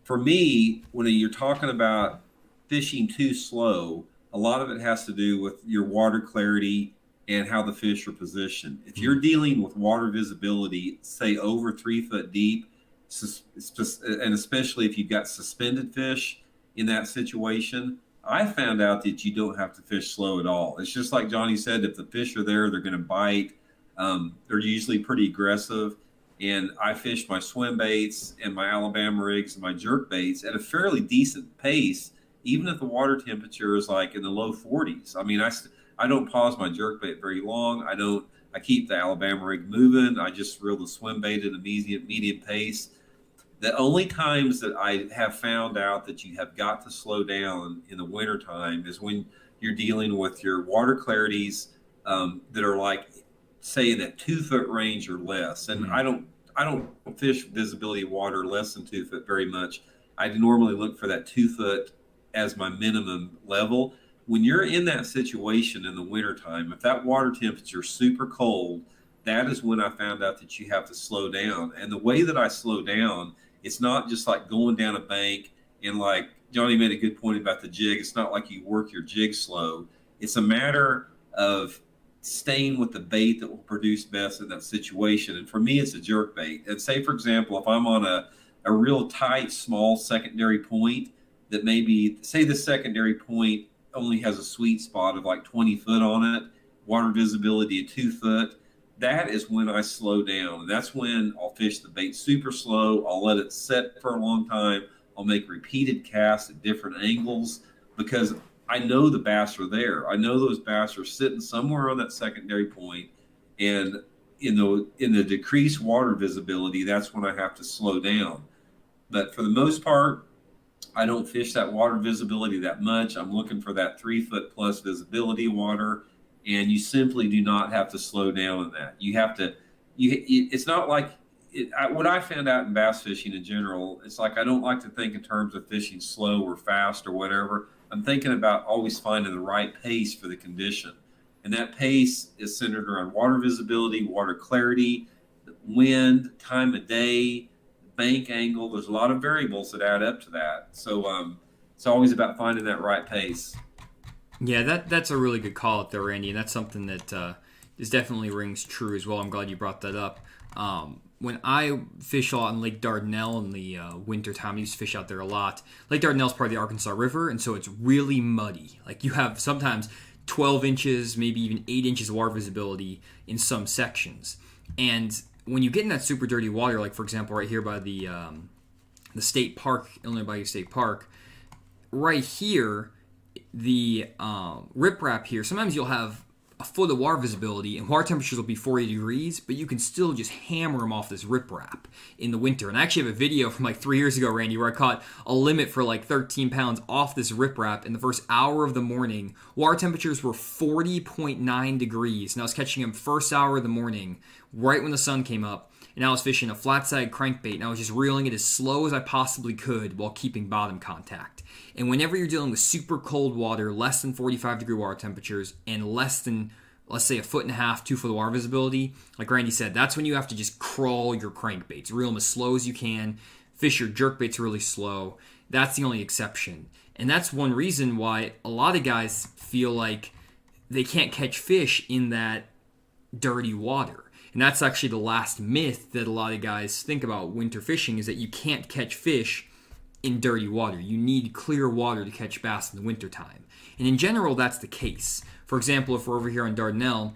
For me, when you're talking about fishing too slow, a lot of it has to do with your water clarity and how the fish are positioned. If you're dealing with water visibility, say over 3 foot deep, and especially if you've got suspended fish in that situation, I found out that you don't have to fish slow at all. It's just like Jonny said, if the fish are there, they're going to bite. They're usually pretty aggressive. And I fish my swim baits and my Alabama rigs and my jerk baits at a fairly decent pace, even if the water temperature is like in the low 40s. I mean, I don't pause my jerk bait very long. I keep the Alabama rig moving. I just reel the swim bait at a medium pace. The only times that I have found out that you have got to slow down in the wintertime is when you're dealing with your water clarities that are like, say, in that 2 foot range or less. And I don't fish visibility water less than 2 foot very much. I normally look for that 2 foot as my minimum level. When you're in that situation in the wintertime, if that water temperature is super cold, that is when I found out that you have to slow down. And the way that I slow down, it's not just like going down a bank and, like Jonny made a good point about the jig. It's not like you work your jig slow. It's a matter of staying with the bait that will produce best in that situation. And for me, it's a jerk bait. And say, for example, if I'm on a real tight, small secondary point that maybe, say the secondary point only has a sweet spot of like 20 foot on it, water visibility at 2 foot, that is when I slow down. And that's when I'll fish the bait super slow. I'll let it set for a long time. I'll make repeated casts at different angles because I know the bass are there. I know those bass are sitting somewhere on that secondary point, and in the decreased water visibility, that's when I have to slow down. But for the most part, I don't fish that water visibility that much. I'm looking for that 3 foot plus visibility water, and you simply do not have to slow down in that. You have to. It's not like what I found out in bass fishing in general. It's like I don't like to think in terms of fishing slow or fast or whatever. I'm thinking about always finding the right pace for the condition. And that pace is centered around water visibility, water clarity, wind, time of day, bank angle. There's a lot of variables that add up to that. So it's always about finding that right pace. Yeah, that's a really good call out there, Randy, and that's something that is definitely rings true as well. I'm glad you brought that up. When I fish a lot in Lake Dardanelle in the winter time, I used to fish out there a lot. Lake Dardanelle is part of the Arkansas River, and so it's really muddy. Like you have sometimes 12 inches, maybe even 8 inches of water visibility in some sections. And when you get in that super dirty water, like for example right here by the state park, Illinois Bayou State Park, right here, the riprap here, sometimes you'll have a foot of water visibility and water temperatures will be 40 degrees, but you can still just hammer them off this riprap in the winter. And I actually have a video from like 3 years ago, Randy, where I caught a limit for like 13 pounds off this riprap in the first hour of the morning. Water temperatures were 40.9 degrees, and I was catching them first hour of the morning, right when the sun came up. And I was fishing a flat side crankbait, and I was just reeling it as slow as I possibly could while keeping bottom contact. And whenever you're dealing with super cold water, less than 45 degree water temperatures, and less than, let's say, 1.5 foot, 2 foot water visibility, like Randy said, that's when you have to just crawl your crankbaits, reel them as slow as you can, fish your jerkbaits really slow. That's the only exception. And that's one reason why a lot of guys feel like they can't catch fish in that dirty water. And that's actually the last myth that a lot of guys think about winter fishing, is that you can't catch fish in dirty water. You need clear water to catch bass in the wintertime. And in general, that's the case. For example, if we're over here on Dardanelle,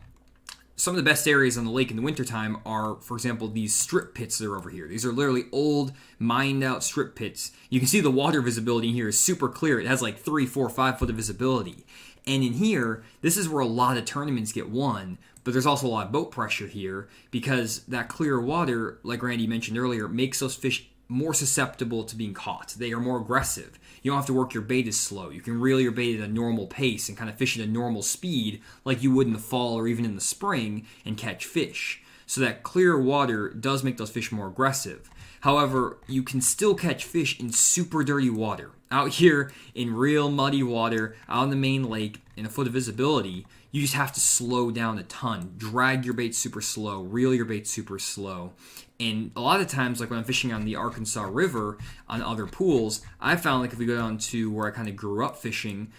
some of the best areas on the lake in the wintertime are, for example, these strip pits that are over here. These are literally old, mined out strip pits. You can see the water visibility in here is super clear. It has like 3, 4, 5 foot of visibility. And in here, this is where a lot of tournaments get won, but there's also a lot of boat pressure here because that clear water, like Randy mentioned earlier, makes those fish more susceptible to being caught. They are more aggressive. You don't have to work your bait as slow. You can reel your bait at a normal pace and kind of fish at a normal speed like you would in the fall or even in the spring and catch fish. So that clear water does make those fish more aggressive. However, you can still catch fish in super dirty water. Out here in real muddy water, out in the main lake, in a foot of visibility, you just have to slow down a ton. Drag your bait super slow, reel your bait super slow. And a lot of times, like when I'm fishing on the Arkansas River on other pools, I found like if we go down to where I kind of grew up fishing,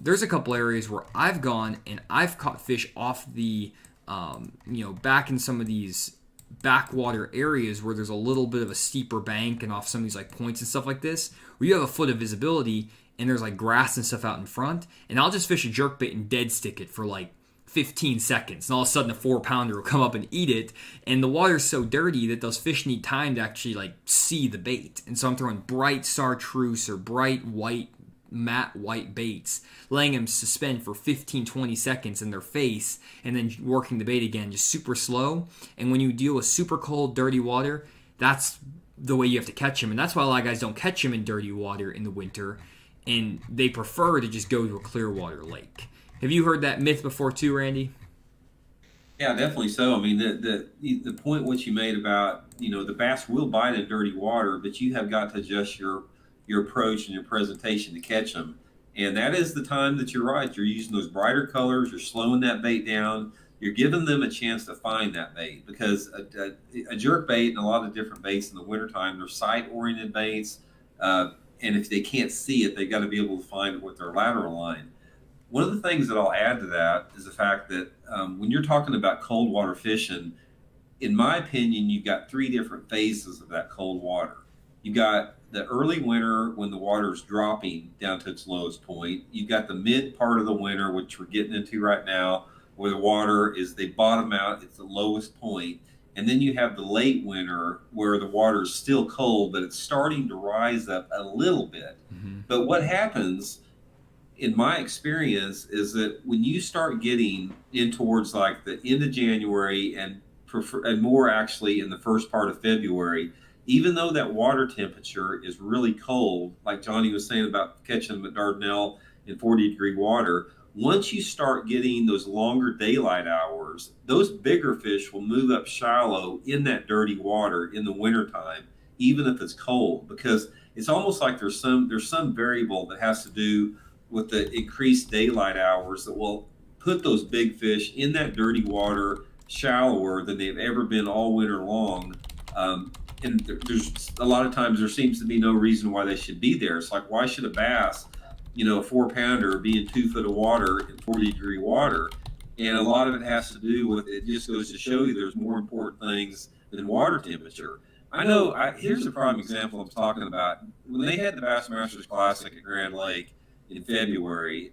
there's a couple areas where I've gone and I've caught fish off the, back in some of these backwater areas where there's a little bit of a steeper bank and off some of these like points and stuff like this, where you have a foot of visibility and there's like grass and stuff out in front, and I'll just fish a jerkbait and dead stick it for like 15 seconds, and all of a sudden a 4-pounder will come up and eat it, and the water's so dirty that those fish need time to actually like see the bait. And so I'm throwing bright chartreuse or bright white, matte white baits, letting them suspend for 15-20 seconds in their face, and then working the bait again just super slow. And when you deal with super cold dirty water, that's the way you have to catch them. And that's why a lot of guys don't catch them in dirty water in the winter, and they prefer to just go to a clear water lake. Have you heard that myth before too, Randy? Yeah, definitely so. I mean, the point what you made about, the bass will bite in dirty water, but you have got to adjust your approach and your presentation to catch them. And that is the time that you're right. You're using those brighter colors. You're slowing that bait down. You're giving them a chance to find that bait, because a jerk bait and a lot of different baits in the wintertime, they're sight-oriented baits. And if they can't see it, they've got to be able to find it with their lateral line. One of the things that I'll add to that is the fact that when you're talking about cold water fishing, in my opinion, you've got three different phases of that cold water. You got the early winter when the water is dropping down to its lowest point. You've got the mid part of the winter, which we're getting into right now, where the water is, they bottom out at the lowest point. And then you have the late winter where the water is still cold, but it's starting to rise up a little bit. Mm-hmm. But what happens, in my experience, is that when you start getting in towards like the end of January and more actually in the first part of February, even though that water temperature is really cold, like Jonny was saying about catching them at Dardanelle in 40-degree water, once you start getting those longer daylight hours, those bigger fish will move up shallow in that dirty water in the wintertime, even if it's cold, because it's almost like there's some variable that has to do with the increased daylight hours that will put those big fish in that dirty water shallower than they've ever been all winter long. And there's a lot of times there seems to be no reason why they should be there. It's like, why should a bass, a 4-pounder, be in 2 foot of water in 40-degree water? And a lot of it has to do with, it just goes to show you there's more important things than water temperature. I know, here's a prime example I'm talking about. When they had the Bassmasters Classic at Grand Lake in February,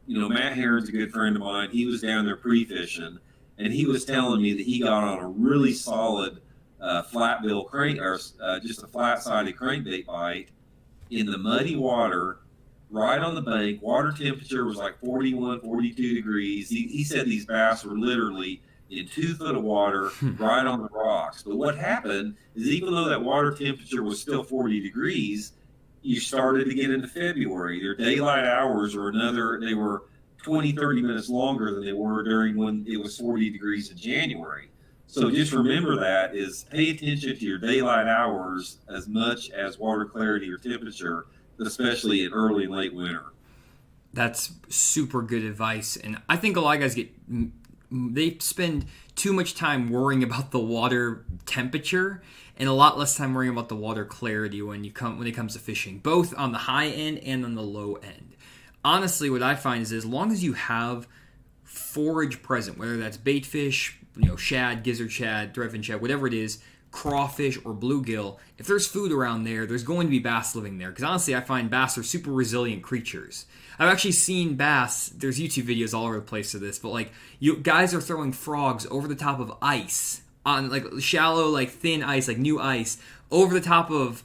Matt Heron's a good friend of mine. He was down there pre-fishing, and he was telling me that he got on a really solid flat-bill crank, or just a flat-sided crankbait bite in the muddy water, right on the bank. Water temperature was like 41, 42 degrees. He said these bass were literally in 2 foot of water right on the rocks. But what happened is, even though that water temperature was still 40 degrees, you started to get into February. Their daylight hours were they were 20, 30 minutes longer than they were during when it was 40 degrees in January. So just remember that, is pay attention to your daylight hours as much as water clarity or temperature, especially in early and late winter. That's super good advice. And I think a lot of guys they spend too much time worrying about the water temperature and a lot less time worrying about the water clarity when it comes to fishing, both on the high end and on the low end. Honestly, what I find is, as long as you have forage present, whether that's bait fish, shad, gizzard shad, threadfin shad, whatever it is, crawfish or bluegill, if there's food around there, there's going to be bass living there. Because honestly, I find bass are super resilient creatures. I've actually seen bass, there's YouTube videos all over the place of this, but guys are throwing frogs over the top of ice, on shallow, thin ice, new ice, over the top of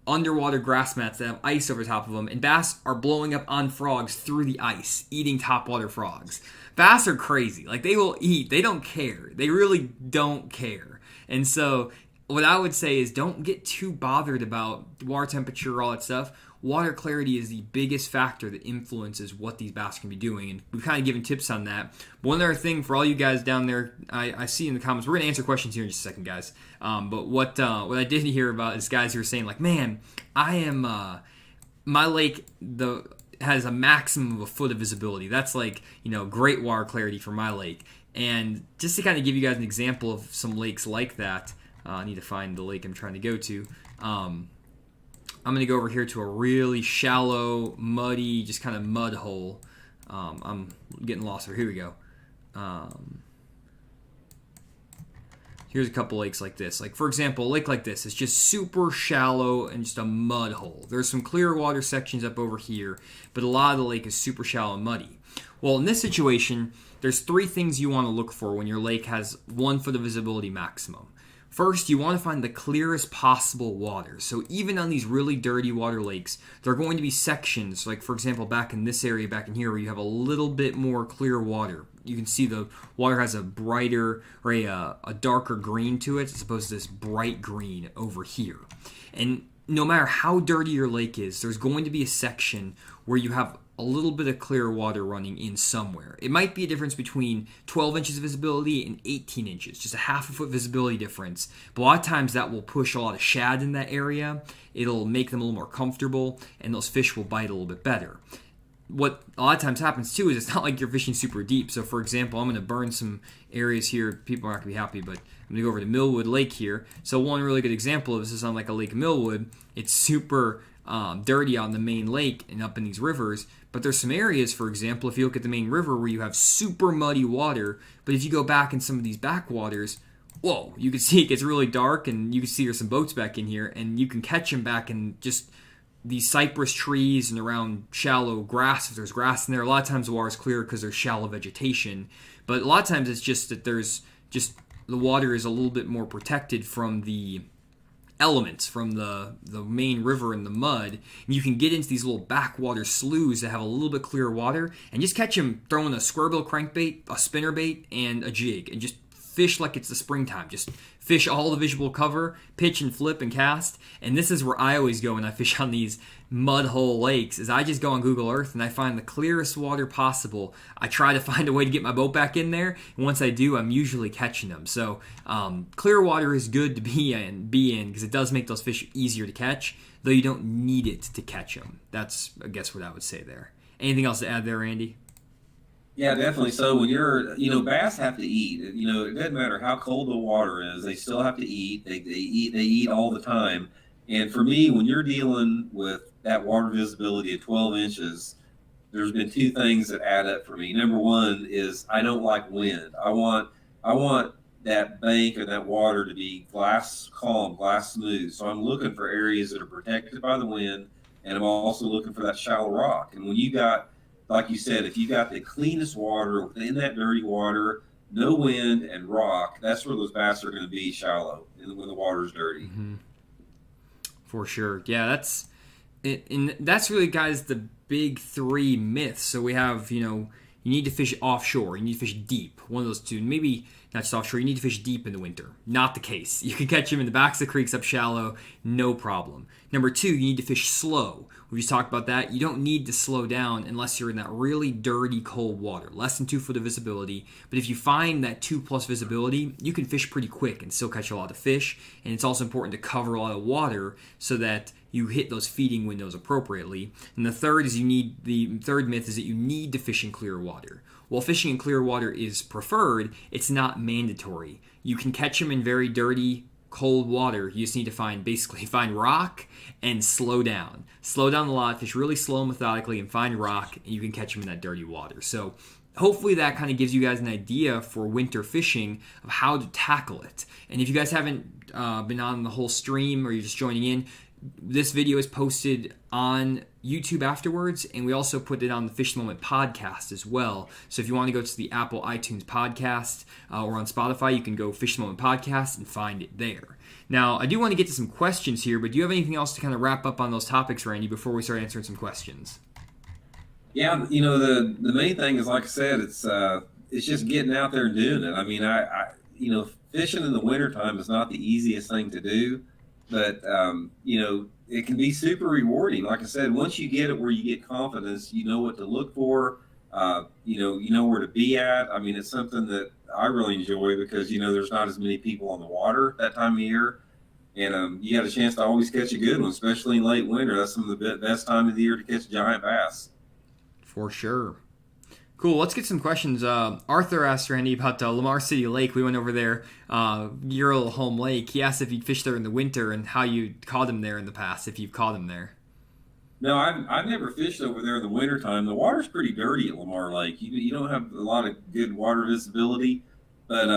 underwater grass mats that have ice over top of them, and bass are blowing up on frogs through the ice, eating topwater frogs. Bass are crazy. They will eat. They don't care. They really don't care. And so what I would say is, don't get too bothered about water temperature, all that stuff. Water clarity is the biggest factor that influences what these bass can be doing, and we've kind of given tips on that. But one other thing for all you guys down there, I see in the comments, we're going to answer questions here in just a second, guys. But what I did hear about is guys who are saying, man, I am my lake has a maximum of a foot of visibility. That's great water clarity for my lake. And just to kind of give you guys an example of some lakes like that, I need to find the lake I'm trying to go to. I'm going to go over here to a really shallow, muddy, just kind of mud hole. I'm getting lost here. Here we go. Here's a couple lakes like this. For example, a lake like this is just super shallow and just a mud hole. There's some clear water sections up over here, but a lot of the lake is super shallow and muddy. Well, in this situation, there's 3 things you want to look for when your lake has 1 foot of visibility maximum. First, you want to find the clearest possible water. So even on these really dirty water lakes, there are going to be sections, for example, back in this area, back in here, where you have a little bit more clear water. you can see the water has a brighter or a darker green to it as opposed to this bright green over here. And no matter how dirty your lake is, there's going to be a section where you have a little bit of clear water running in somewhere. It might be a difference between 12 inches of visibility and 18 inches, just a half a foot visibility difference. But a lot of times that will push a lot of shad in that area. It'll make them a little more comfortable, and those fish will bite a little bit better. What a lot of times happens too is it's not like you're fishing super deep. So for example, I'm going to burn some areas here. People aren't going to be happy, but I'm going to go over to Millwood Lake here. So one really good example of this is on like a Lake Millwood. It's super dirty on the main lake and up in these rivers. But there's some areas, for example, if you look at the main river where you have super muddy water. But if you go back in some of these backwaters, whoa, you can see it gets really dark, and you can see there's some boats back in here, and you can catch them back in just these cypress trees and around shallow grass. If there's grass in there, a lot of times the water's clear because there's shallow vegetation. But a lot of times it's just that there's just the water is a little bit more protected from the elements from the main river and the mud. And you can get into these little backwater sloughs that have a little bit clearer water and just catch them throwing a squarebill crankbait, a spinnerbait, and a jig, and just fish like it's the springtime. Just fish all the visual cover, pitch and flip and cast. And this is where I always go when I fish on these mud hole lakes, is I just go on Google Earth and I find the clearest water possible. I try to find a way to get my boat back in there, and once I do, I'm usually catching them. So clear water is good to be in because it does make those fish easier to catch, though you don't need it to catch them. That's, I guess, what I would say there. Anything else to add there, Andy? Yeah, definitely. So when bass have to eat. It doesn't matter how cold the water is; they still have to eat. They eat all the time. And for me, when you're dealing with that water visibility of 12 inches, there's been two things that add up for me. Number one is I don't like wind. I want that bank or that water to be glass calm, glass smooth. So I'm looking for areas that are protected by the wind, and I'm also looking for that shallow rock. And when you got, like you said, if you got the cleanest water in that dirty water, no wind and rock, that's where those bass are going to be shallow when the water's dirty. Mm-hmm. For sure. Yeah, that's it. And that's really, guys, the big three myths. So we have, you need to fish offshore. You need to fish deep. One of those two. Maybe not just offshore. You need to fish deep in the winter. Not the case. You can catch them in the backs of the creeks up shallow. No problem. Number two, you need to fish slow. We just talked about that. You don't need to slow down unless you're in that really dirty, cold water. Less than 2 foot of visibility. But if you find that 2+ visibility, you can fish pretty quick and still catch a lot of fish. And it's also important to cover a lot of water so that you hit those feeding windows appropriately. And the third myth is that you need to fish in clear water. While fishing in clear water is preferred, it's not mandatory. You can catch them in very dirty, cold water. You just need to find rock and slow down. Slow down a lot, fish really slow and methodically, and find rock, and you can catch them in that dirty water. So hopefully that kind of gives you guys an idea for winter fishing of how to tackle it. And if you guys haven't been on the whole stream or you're just joining in, this video is posted on YouTube afterwards, and we also put it on the Fish the Moment podcast as well. So if you want to go to the Apple iTunes podcast or on Spotify, you can go Fish the Moment podcast and find it there. Now, I do want to get to some questions here, but do you have anything else to kind of wrap up on those topics, Randy, before we start answering some questions? Yeah, the main thing is, like I said, it's just getting out there and doing it. I mean, I fishing in the wintertime is not the easiest thing to do. But, it can be super rewarding. Like I said, once you get it where you get confidence, you know what to look for, you know where to be at. I mean, it's something that I really enjoy because, there's not as many people on the water that time of year. And you got a chance to always catch a good one, especially in late winter. That's some of the best time of the year to catch giant bass. For sure. Cool. Let's get some questions. Arthur asked Randy about Lamar City Lake. We went over there, your little home lake. He asked if you'd fished there in the winter and how you caught him there in the past, if you've caught him there. No, I've never fished over there in the wintertime. The water's pretty dirty at Lamar Lake. You don't have a lot of good water visibility, but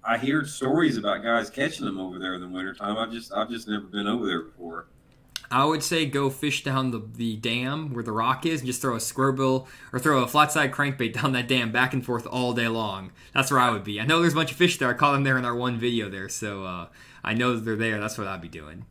I hear stories about guys catching them over there in the wintertime. I've just never been over there before. I would say go fish down the dam where the rock is and just throw a squirrel or throw a flat side crankbait down that dam back and forth all day long. That's where I would be. I know there's a bunch of fish there. I caught them there in our one video there, so I know that they're there. That's what I'd be doing.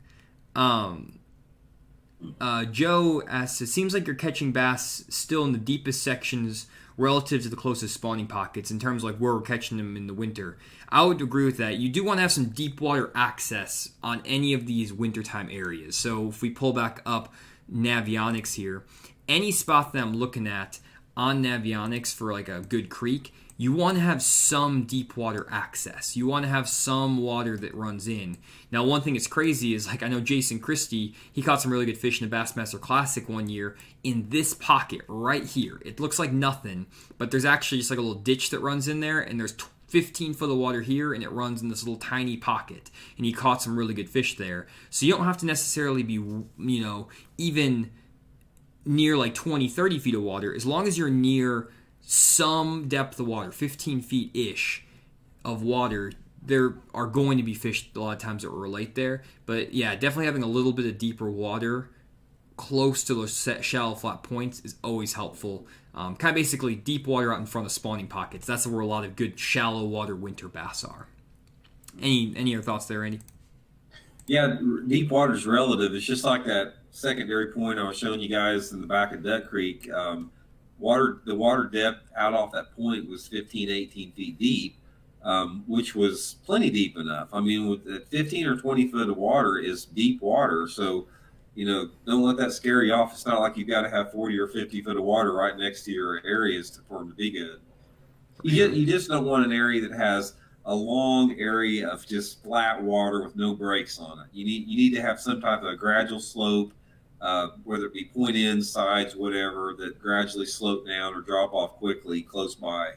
Joe asks, it seems like you're catching bass still in the deepest sections relative to the closest spawning pockets in terms of like where we're catching them in the winter. I would agree with that. You do want to have some deep water access on any of these wintertime areas. So if we pull back up Navionics here, any spot that I'm looking at on Navionics for like a good creek, you want to have some deep water access. You want to have some water that runs in. Now, one thing that's crazy is, like, I know Jason Christie, he caught some really good fish in the Bassmaster Classic one year in this pocket right here. It looks like nothing, but there's actually just like a little ditch that runs in there, and there's 15 foot of water here, and it runs in this little tiny pocket. And he caught some really good fish there. So you don't have to necessarily be, even near like 20, 30 feet of water, as long as you're near some depth of water, 15 feet-ish of water, there are going to be fish a lot of times that will relate there. But yeah, definitely having a little bit of deeper water close to those shallow flat points is always helpful. Kind of basically deep water out in front of spawning pockets. That's where a lot of good shallow water winter bass are. Any other thoughts there, Andy? Yeah, deep water is relative. It's just like that secondary point I was showing you guys in the back of Duck Creek. The water depth out off that point was 15, 18 feet deep, which was plenty deep enough. I mean, with 15 or 20 foot of water is deep water. So, don't let that scare you off. It's not like you've got to have 40 or 50 foot of water right next to your areas for them to be good. You just don't want an area that has a long area of just flat water with no breaks on it. You need to have some type of a gradual slope, whether it be point ends, sides, whatever, that gradually slope down or drop off quickly close by.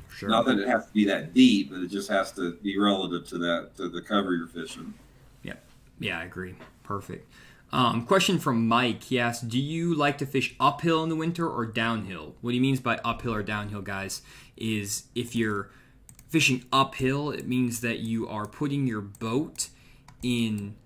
Sure. Not that it has to be that deep, but it just has to be relative to the cover you're fishing. Yeah, I agree. Perfect. Question from Mike. He asks, do you like to fish uphill in the winter or downhill? What he means by uphill or downhill, guys, is if you're fishing uphill, it means that you are putting your boat in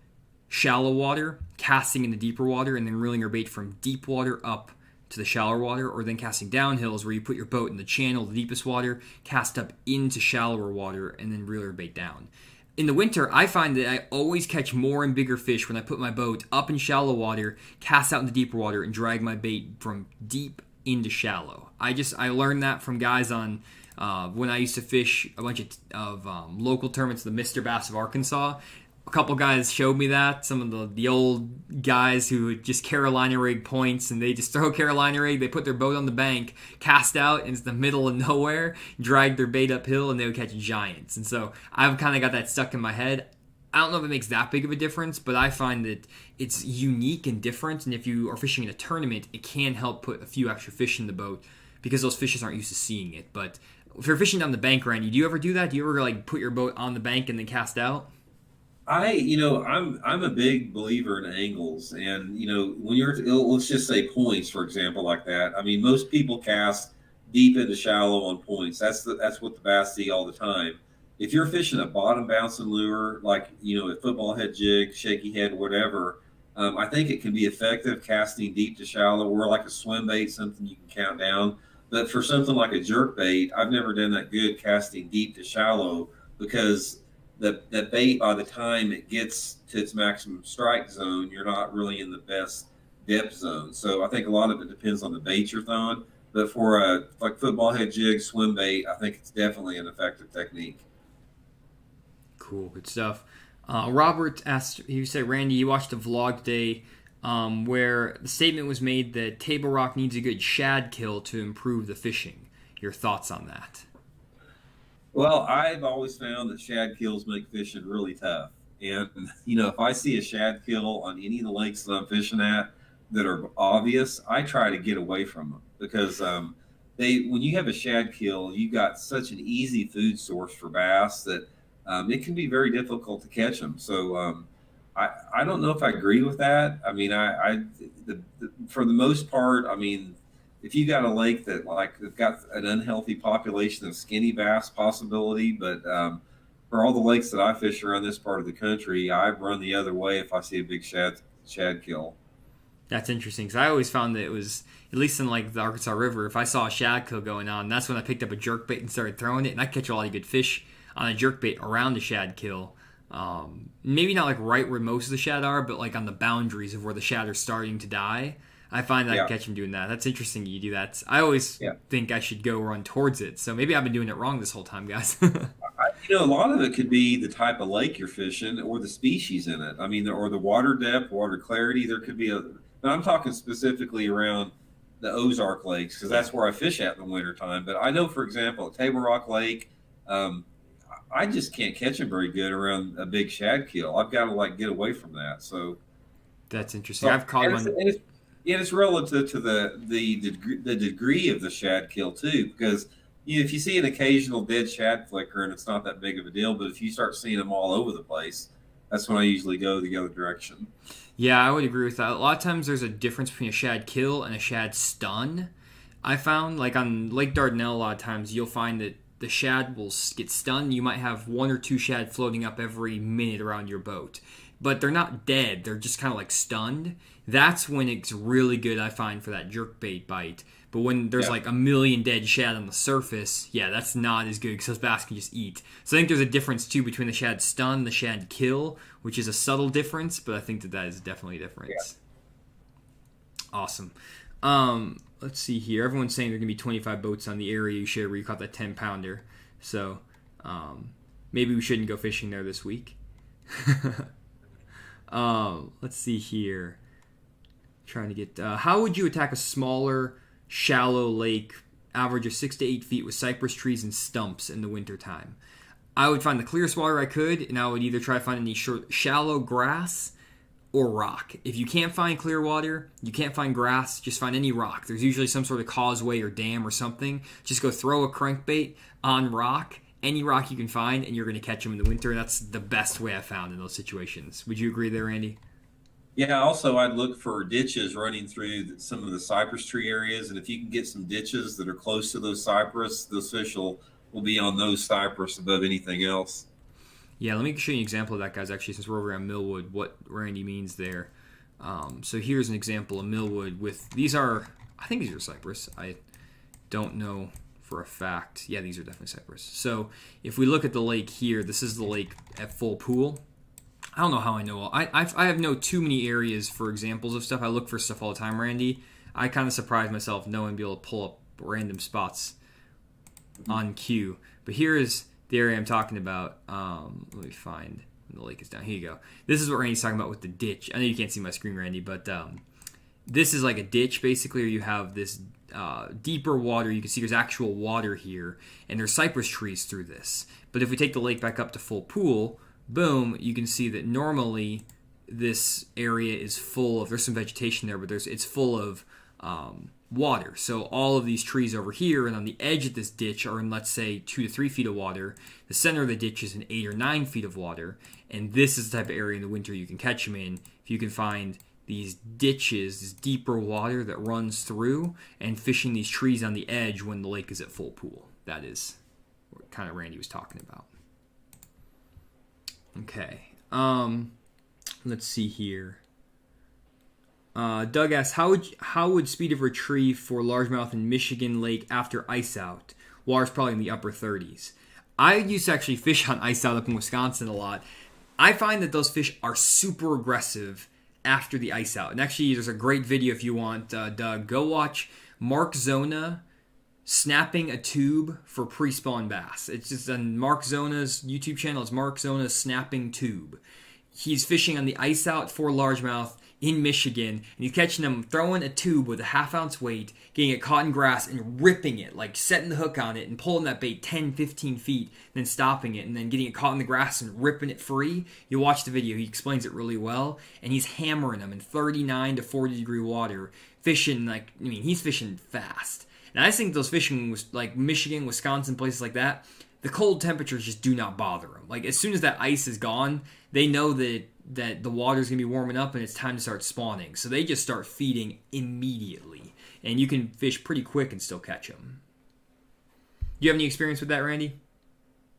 shallow water, casting in the deeper water, and then reeling your bait from deep water up to the shallower water. Or then casting downhill is where you put your boat in the channel, the deepest water, cast up into shallower water, and then reel your bait down. In the winter, I find that I always catch more and bigger fish when I put my boat up in shallow water, cast out into deeper water, and drag my bait from deep into shallow. I learned that from guys on when I used to fish a bunch of local tournaments, the Mr. Bass of Arkansas. A couple guys showed me that. Some of the old guys who would just Carolina rig points, and they just throw Carolina rig, they put their boat on the bank, cast out into the middle of nowhere, drag their bait uphill, and they would catch giants. And so I've kind of got that stuck in my head. I don't know if it makes that big of a difference, but I find that it's unique and different, and if you are fishing in a tournament, it can help put a few extra fish in the boat because those fishes aren't used to seeing it. But if you're fishing down the bank, Randy, do you ever do that? Do you ever like put your boat on the bank and then cast out? I'm a big believer in angles, and when let's just say points, for example, like that. I mean, most people cast deep into shallow on points. That's what the bass see all the time. If you're fishing a bottom bouncing lure, like a football head jig, shaky head, whatever, I think it can be effective casting deep to shallow, or like a swim bait, something you can count down. But for something like a jerk bait, I've never done that good casting deep to shallow because the bait, by the time it gets to its maximum strike zone, you're not really in the best depth zone. So I think a lot of it depends on the bait you're throwing. But for like football head jig, swim bait, I think it's definitely an effective technique. Cool, good stuff. Robert asked, you said, Randy, you watched a vlog today where the statement was made that Table Rock needs a good shad kill to improve the fishing. Your thoughts on that? Well, I've always found that shad kills make fishing really tough. And, if I see a shad kill on any of the lakes that I'm fishing at that are obvious, I try to get away from them because when you have a shad kill, you got such an easy food source for bass that it can be very difficult to catch them. So I don't know if I agree with that. I mean, for the most part, I mean, if you got a lake that got an unhealthy population of skinny bass possibility, but for all the lakes that I fish around this part of the country, I run the other way if I see a big shad kill. That's interesting because I always found that it was, at least in like the Arkansas River, if I saw a shad kill going on, that's when I picked up a jerkbait and started throwing it, and I catch a lot of good fish on a jerkbait around the shad kill. Maybe not like right where most of the shad are, but like on the boundaries of where the shad are starting to die. I find that I Yeah. can catch them doing that. That's interesting you do that. I always Yeah. think I should go run towards it. So maybe I've been doing it wrong this whole time, guys. A lot of it could be the type of lake you're fishing or the species in it. I mean, or the water depth, water clarity. There could be but I'm talking specifically around the Ozark lakes because that's where I fish at in the wintertime. But I know, for example, at Table Rock Lake, um, I just can't catch them very good around a big shad kill. I've got to like get away from that. That's interesting. So I've caught and one. it's relative to the degree of the shad kill too, because if you see an occasional dead shad flicker and it's not that big of a deal, but if you start seeing them all over the place, that's when I usually go the other direction. Yeah, I would agree with that. A lot of times there's a difference between a shad kill and a shad stun. I found, like on Lake Dardanelle, a lot of times you'll find that the shad will get stunned. You might have one or two shad floating up every minute around your boat, but they're not dead. They're just kind of like stunned. That's when it's really good, I find, for that jerkbait bite. But when there's like a million dead shad on the surface, yeah, that's not as good because those bass can just eat. So I think there's a difference too between the shad stun and the shad kill, which is a subtle difference, but I think that is definitely a difference. Yeah. Awesome. Let's see here. Everyone's saying there are going to be 25 boats on the area you shared where you caught that 10-pounder. So maybe we shouldn't go fishing there this week. Let's see here. Trying to get... how would you attack a smaller, shallow lake, average of 6 to 8 feet with cypress trees and stumps in the wintertime? I would find the clearest water I could, and I would either try to find any shallow grass or rock. If you can't find clear water, you can't find grass, just find any rock. There's usually some sort of causeway or dam or something. Just go throw a crankbait on rock, any rock you can find, and you're going to catch them in the winter. That's the best way I've found in those situations. Would you agree there, Randy? Yeah, also I'd look for ditches running through some of the cypress tree areas, and if you can get some ditches that are close to those cypress, those fish will be on those cypress above anything else. Yeah, let me show you an example of that, guys, actually, since we're over on Millwood, what Randy means there. So here's an example of Millwood with, I think these are cypress. I don't know for a fact. Yeah, these are definitely cypress. So if we look at the lake here, this is the lake at full pool. I don't know how I know. I have no too many areas for examples of stuff. I look for stuff all the time, Randy. I kind of surprise myself knowing be able to pull up random spots on cue. But here is the area I'm talking about. Let me find the lake is down. Here you go. This is what Randy's talking about with the ditch. I know you can't see my screen, Randy, but this is like a ditch basically, where you have this deeper water. You can see there's actual water here, and there's cypress trees through this. But if we take the lake back up to full pool, boom, you can see that normally this area is full of, there's some vegetation there, but it's full of water. So all of these trees over here and on the edge of this ditch are in, let's say, 2 to 3 feet of water. The center of the ditch is in 8 or 9 feet of water. And this is the type of area in the winter you can catch them in. If you can find these ditches, this deeper water that runs through, and fishing these trees on the edge when the lake is at full pool. That is what kind of Randy was talking about. Okay. Let's see here. Doug asks, how would speed of retrieve for largemouth in Michigan Lake after ice out? Water's probably in the upper 30s. I used to actually fish on ice out up in Wisconsin a lot. I find that those fish are super aggressive after the ice out. And actually, there's a great video if you want, Doug. Go watch Mark Zona snapping a tube for pre-spawn bass. It's just on Mark Zona's YouTube channel. It's Mark Zona's snapping tube. He's fishing on the ice out for largemouth in Michigan, and he's catching them throwing a tube with a half-ounce weight, getting it caught in grass and ripping it, like setting the hook on it and pulling that bait 10, 15 feet, then stopping it, and then getting it caught in the grass and ripping it free. You watch the video. He explains it really well, and he's hammering them in 39 to 40 degree water, fishing he's fishing fast. And I think those fishing was like Michigan, Wisconsin, places like that, the cold temperatures just do not bother them. Like as soon as that ice is gone, they know that the water's going to be warming up and it's time to start spawning. So they just start feeding immediately. And you can fish pretty quick and still catch them. Do you have any experience with that, Randy?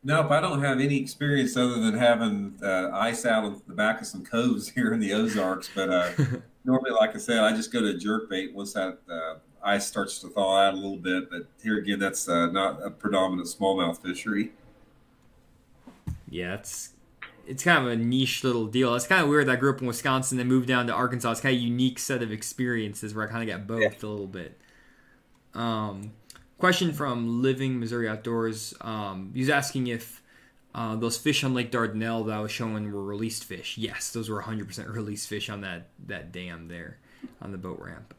Nope, I don't have any experience other than having ice out on the back of some coves here in the Ozarks. But normally, like I said, I just go to jerkbait once that ice starts to thaw out a little bit. But here again, that's not a predominant smallmouth fishery. Yeah, it's it's kind of a niche little deal. It's kind of weird that I grew up in Wisconsin and moved down to Arkansas. It's kind of a unique set of experiences where I kind of got both a little bit. Question from Living Missouri Outdoors. He's asking if those fish on Lake Dardanelle that I was showing were released fish. Yes, those were 100% released fish on that dam there on the boat ramp.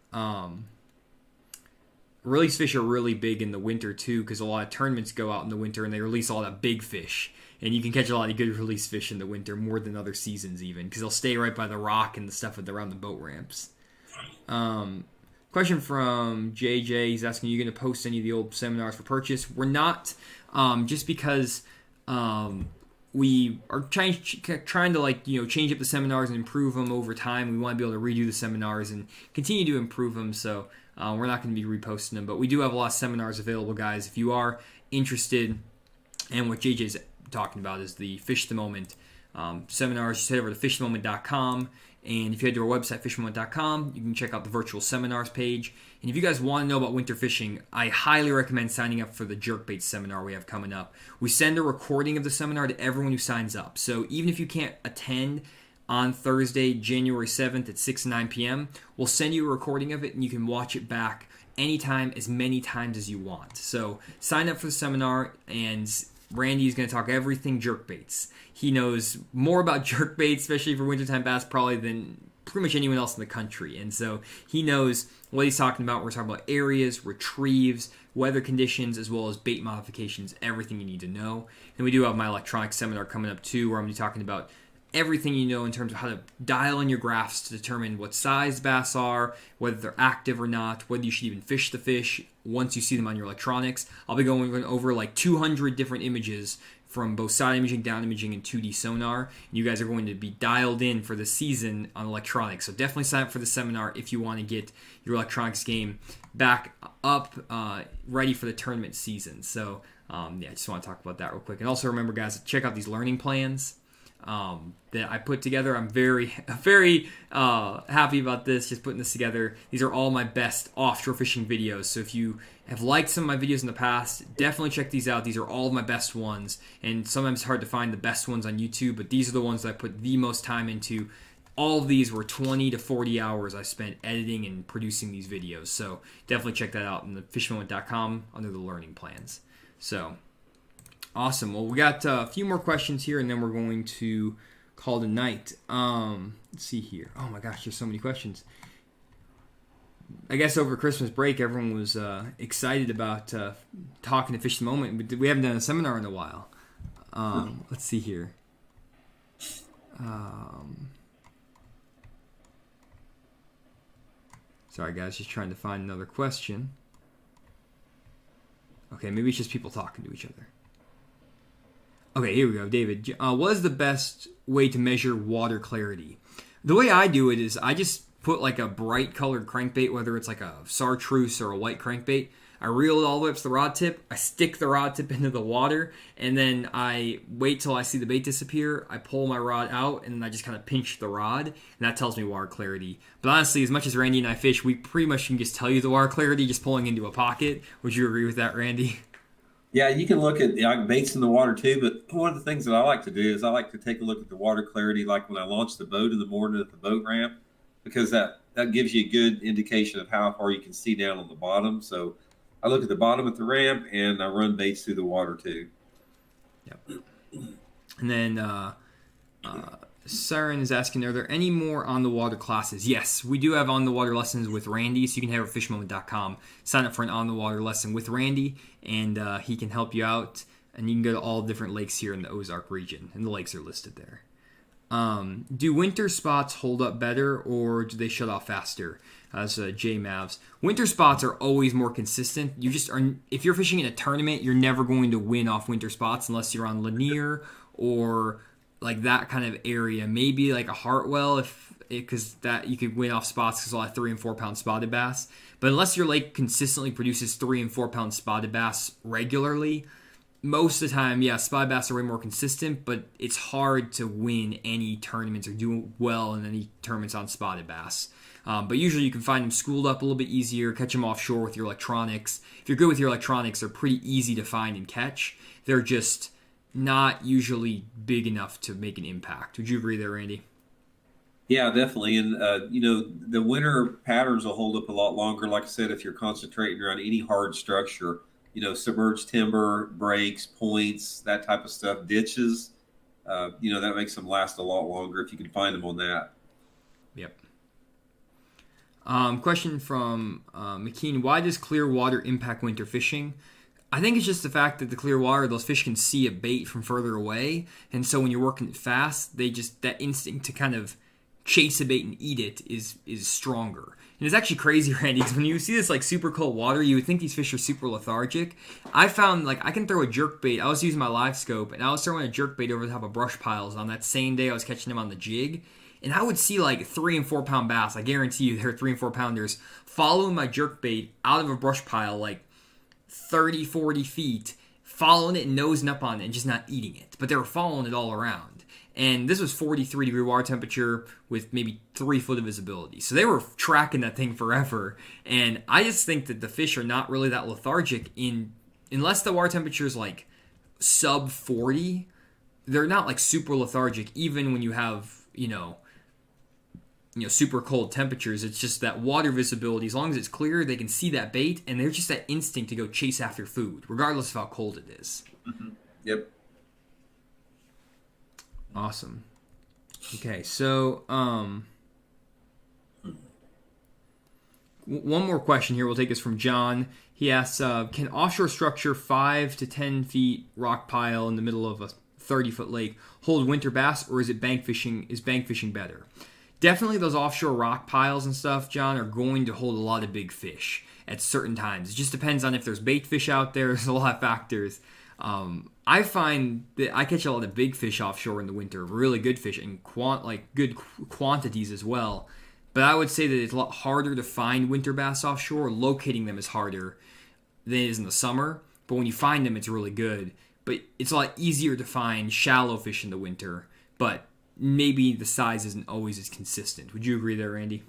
Release fish are really big in the winter too, because a lot of tournaments go out in the winter and they release all that big fish. And you can catch a lot of good release fish in the winter, more than other seasons even, because they'll stay right by the rock and the stuff around the boat ramps. Question from JJ. He's asking, are you going to post any of the old seminars for purchase? We're not, just because we are trying to change up the seminars and improve them over time. We want to be able to redo the seminars and continue to improve them. So we're not going to be reposting them. But we do have a lot of seminars available, guys. If you are interested, and what JJ's talking about is the Fish the Moment seminars, just head over to fishthemoment.com. And if you head to our website, fishthemoment.com, you can check out the virtual seminars page. And if you guys want to know about winter fishing, I highly recommend signing up for the Jerkbait Seminar we have coming up. We send a recording of the seminar to everyone who signs up. So even if you can't attend on Thursday, January 7th at 6 and 9 p.m., we'll send you a recording of it, and you can watch it back anytime, as many times as you want. So sign up for the seminar, and Randy is going to talk everything jerkbaits. He knows more about jerkbaits, especially for wintertime bass, probably than pretty much anyone else in the country. And so he knows what he's talking about. We're talking about areas, retrieves, weather conditions, as well as bait modifications, everything you need to know. And we do have my electronics seminar coming up too, where I'm going to be talking about everything you know in terms of how to dial in your graphs to determine what size bass are, whether they're active or not, whether you should even fish the fish once you see them on your electronics. I'll be going over like 200 different images from both side imaging, down imaging, and 2D sonar. And you guys are going to be dialed in for the season on electronics. So definitely sign up for the seminar if you want to get your electronics game back up, ready for the tournament season. So I just want to talk about that real quick. And also remember, guys, check out these learning plans that I put together. I'm very, very happy about this, just putting this together. These are all my best offshore fishing videos. So if you have liked some of my videos in the past, definitely check these out. These are all of my best ones. And sometimes it's hard to find the best ones on YouTube, but these are the ones that I put the most time into. All of these were 20 to 40 hours I spent editing and producing these videos. So definitely check that out in the fishmoment.com under the learning plans. So awesome. Well, we got a few more questions here, and then we're going to call it a night. Let's see here. Oh my gosh, there's so many questions. I guess over Christmas break, everyone was excited about talking to Fish the Moment. We haven't done a seminar in a while. Let's see here. Sorry, guys, just trying to find another question. Okay, maybe it's just people talking to each other. Okay, here we go. David, what is the best way to measure water clarity? The way I do it is I just put like a bright colored crankbait, whether it's like a chartreuse or a white crankbait. I reel it all the way up to the rod tip. I stick the rod tip into the water, and then I wait till I see the bait disappear. I pull my rod out, and then I just kind of pinch the rod, and that tells me water clarity. But honestly, as much as Randy and I fish, we pretty much can just tell you the water clarity just pulling into a pocket. Would you agree with that, Randy? Yeah, you can look at baits in the water too, but one of the things that I like to do is I like to take a look at the water clarity, like when I launch the boat in the morning at the boat ramp, because that gives you a good indication of how far you can see down on the bottom. So I look at the bottom at the ramp, and I run baits through the water too. Yep. And then Saren is asking, are there any more on-the-water classes? Yes, we do have on-the-water lessons with Randy, so you can head over to fishmoment.com, sign up for an on-the-water lesson with Randy, and he can help you out. And you can go to all different lakes here in the Ozark region, and the lakes are listed there. Do winter spots hold up better, or do they shut off faster? As J Mavs, winter spots are always more consistent. You just are. If you're fishing in a tournament, you're never going to win off winter spots unless you're on Lanier or like that kind of area. Maybe like a Hartwell, because that you could win off spots because a lot of 3 and 4 pound spotted bass. But unless your lake consistently produces 3 and 4 pound spotted bass regularly, most of the time, yeah, spotted bass are way more consistent, but it's hard to win any tournaments or do well in any tournaments on spotted bass. But usually you can find them schooled up a little bit easier, catch them offshore with your electronics. If you're good with your electronics, they're pretty easy to find and catch. They're just not usually big enough to make an impact. Would you agree there, Randy? Yeah, definitely. And, the winter patterns will hold up a lot longer. Like I said, if you're concentrating around any hard structure, submerged timber, breaks, points, that type of stuff, ditches, that makes them last a lot longer if you can find them on that. Yep. Question from McKean. Why does clear water impact winter fishing? I think it's just the fact that the clear water, those fish can see a bait from further away. And so when you're working it fast, that instinct to kind of chase a bait and eat it is stronger. And it's actually crazy, Randy, because when you see this like super cold water, you would think these fish are super lethargic. I found I can throw a jerkbait. I was using my live scope, and I was throwing a jerkbait over the top of brush piles. On that same day, I was catching them on the jig. And I would see 3 and 4 pound bass. I guarantee you they're 3 and 4 pounders following my jerkbait out of a brush pile 30, 40 feet, following it and nosing up on it and just not eating it. But they were following it all around. And this was 43-degree water temperature with maybe 3 foot of visibility. So they were tracking that thing forever. And I just think that the fish are not really that lethargic unless the water temperature is sub 40. They're not super lethargic even when you have, super cold temperatures. It's just that water visibility. As long as it's clear, they can see that bait, and there's just that instinct to go chase after food, regardless of how cold it is. Mm-hmm. Yep. Awesome. Okay, so one more question here. We'll take this from John. He asks, can offshore structure 5 to 10 feet rock pile in the middle of a 30-foot lake hold winter bass, or is bank fishing better? Definitely those offshore rock piles and stuff, John, are going to hold a lot of big fish at certain times. It just depends on if there's bait fish out there. There's a lot of factors. I find that I catch a lot of big fish offshore in the winter, really good fish, and good quantities as well. But I would say that it's a lot harder to find winter bass offshore. Locating them is harder than it is in the summer. But when you find them, it's really good. But it's a lot easier to find shallow fish in the winter. But maybe the size isn't always as consistent. Would you agree there, Randy?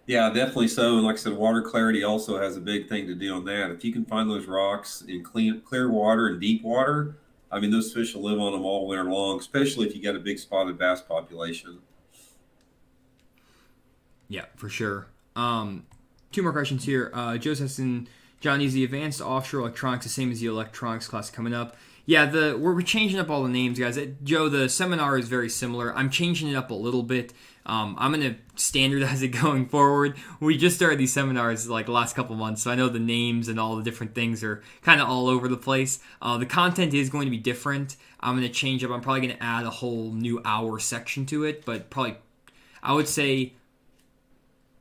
Yeah, definitely so. And like I said, water clarity also has a big thing to do on that. If you can find those rocks in clear water and deep water, I mean, those fish will live on them all winter long, especially if you got a big spotted bass population. Yeah, for sure. 2 more questions here. Joe says, Jonny, is the advanced offshore electronics the same as the electronics class coming up? Yeah, we're changing up all the names, guys. Joe, the seminar is very similar. I'm changing it up a little bit. I'm going to standardize it going forward. We just started these seminars the last couple months, so I know the names and all the different things are kind of all over the place. The content is going to be different. I'm going to change up. I'm probably going to add a whole new hour section to it, but probably I would say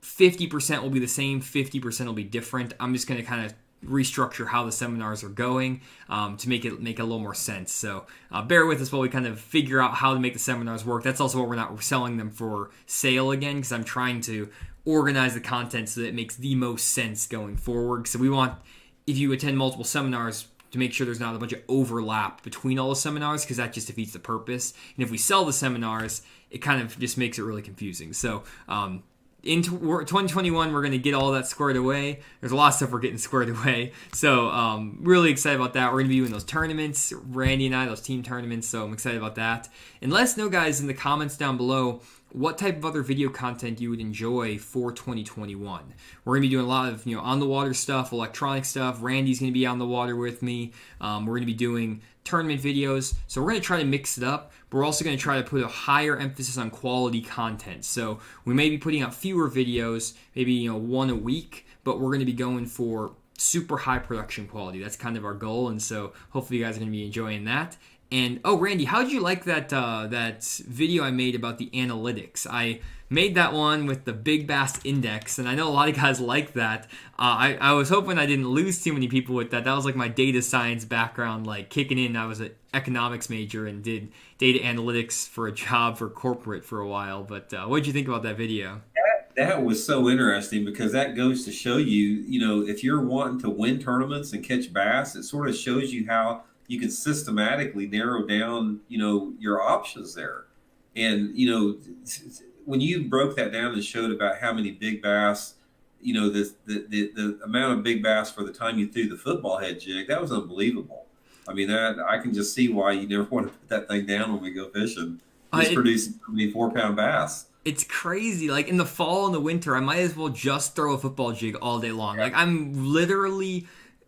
50% will be the same, 50% will be different. I'm just going to kind of restructure how the seminars are going to make a little more sense. So bear with us while we kind of figure out how to make the seminars work. That's also why we're not selling them for sale again, because I'm trying to organize the content so that it makes the most sense going forward. So we want, if you attend multiple seminars, to make sure there's not a bunch of overlap between all the seminars, because that just defeats the purpose. And if we sell the seminars, it kind of just makes it really confusing. So in 2021, we're going to get all that squared away. There's a lot of stuff we're getting squared away. So really excited about that. We're going to be doing those tournaments, Randy and I, those team tournaments. So I'm excited about that. And let us know, guys, in the comments down below what type of other video content you would enjoy for 2021. We're going to be doing a lot of on the water stuff, electronic stuff. Randy's going to be on the water with me. We're going to be doing tournament videos. So we're going to try to mix it up. But we're also going to try to put a higher emphasis on quality content. So we may be putting out fewer videos, maybe 1 a week, but we're going to be going for super high production quality. That's kind of our goal, and so hopefully you guys are going to be enjoying that. And Randy, how did you like that video I made about the analytics? I made that one with the Big Bass Index, and I know a lot of guys like that. I was hoping I didn't lose too many people with that. That was my data science background, kicking in. I was an economics major and did data analytics for a job for corporate for a while. But what did you think about that video? That was so interesting, because that goes to show you, if you're wanting to win tournaments and catch bass, it sort of shows you how you can systematically narrow down, your options there. And, when you broke that down and showed about how many big bass, the amount of big bass for the time you threw the football head jig, that was unbelievable. I mean, that I can just see why you never want to put that thing down when we go fishing. It's producing so many 4-pound bass. It's crazy. Like in the fall and the winter, I might as well just throw a football jig all day long. Like I'm literally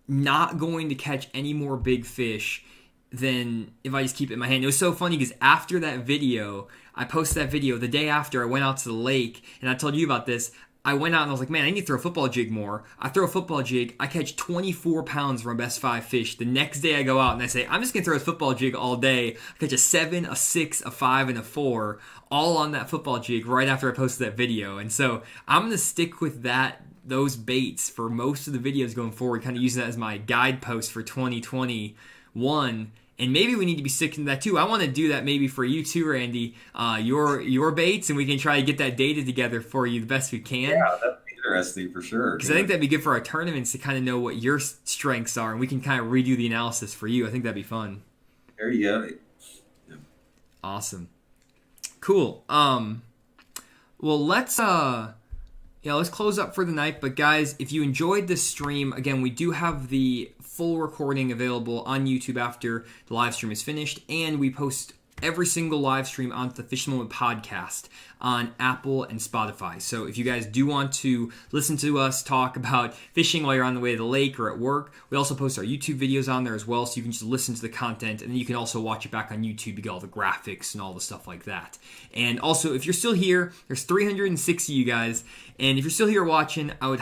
not going to catch any more big fish than if I just keep it in my hand. It was so funny because after that video, I posted that video. The day after, I went out to the lake, and I told you about this. I went out and I was like, man, I need to throw a football jig more. I throw a football jig. I catch 24 pounds from my best 5 fish. The next day I go out and I say, I'm just going to throw a football jig all day. I catch a 7, a 6, a 5, and a 4, all on that football jig right after I posted that video. And so I'm going to stick with those baits for most of the videos going forward, kind of using that as my guidepost for 2021. And maybe we need to be sticking to that too. I want to do that maybe for you too, Randy. Your baits, and we can try to get that data together for you the best we can. Yeah, that'd be interesting for sure. Because I think that'd be good for our tournaments to kind of know what your strengths are, and we can kind of redo the analysis for you. I think that'd be fun. There you go. Yeah. Awesome. Cool. Well, let's close up for the night. But guys, if you enjoyed this stream, again, we do have the full recording available on YouTube after the live stream is finished, and we post every single live stream onto the Fish Moment podcast on Apple and Spotify. So if you guys do want to listen to us talk about fishing while you're on the way to the lake or at work, we also post our YouTube videos on there as well, so you can just listen to the content, and then you can also watch it back on YouTube. You get all the graphics and all the stuff like that. And also, if you're still here, there's 360 of you guys, and if you're still here watching, I would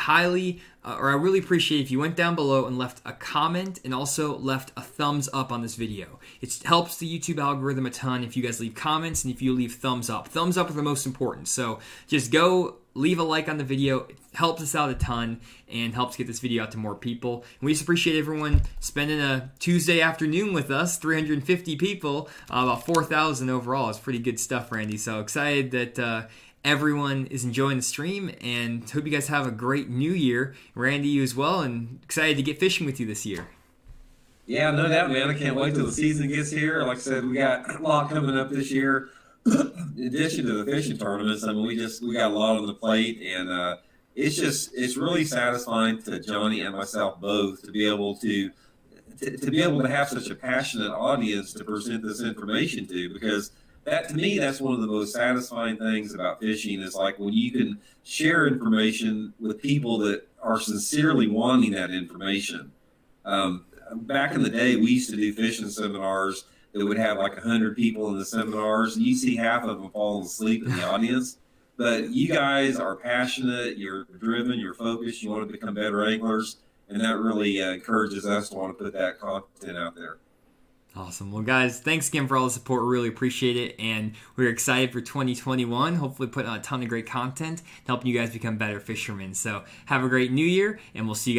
I really appreciate if you went down below and left a comment and also left a thumbs up on this video. It helps the YouTube algorithm a ton if you guys leave comments and if you leave thumbs up. Thumbs up are the most important. So just go leave a like on the video. It helps us out a ton and helps get this video out to more people. And we just appreciate everyone spending a Tuesday afternoon with us. 350 people, about 4,000 overall. It's pretty good stuff, Randy. So excited that everyone is enjoying the stream, and hope you guys have a great new year. Randy, you as well, and excited to get fishing with you this year. Yeah, no doubt, man. I can't wait till the season gets here. Like I said, we got a lot coming up this year. In addition to the fishing tournaments, I mean, we got a lot on the plate, and it's really satisfying to Jonny and myself both to be able to have such a passionate audience to present this information to, because that, to me, that's one of the most satisfying things about fishing, is like when you can share information with people that are sincerely wanting that information. Back in the day, we used to do fishing seminars that would have like 100 people in the seminars, and you see half of them falling asleep in the audience. But you guys are passionate, you're driven, you're focused, you want to become better anglers, and that really encourages us to want to put that content out there. Awesome. Well, guys, thanks again for all the support. We really appreciate it, and we're excited for 2021. Hopefully putting out a ton of great content, helping you guys become better fishermen. So have a great new year, and we'll see you guys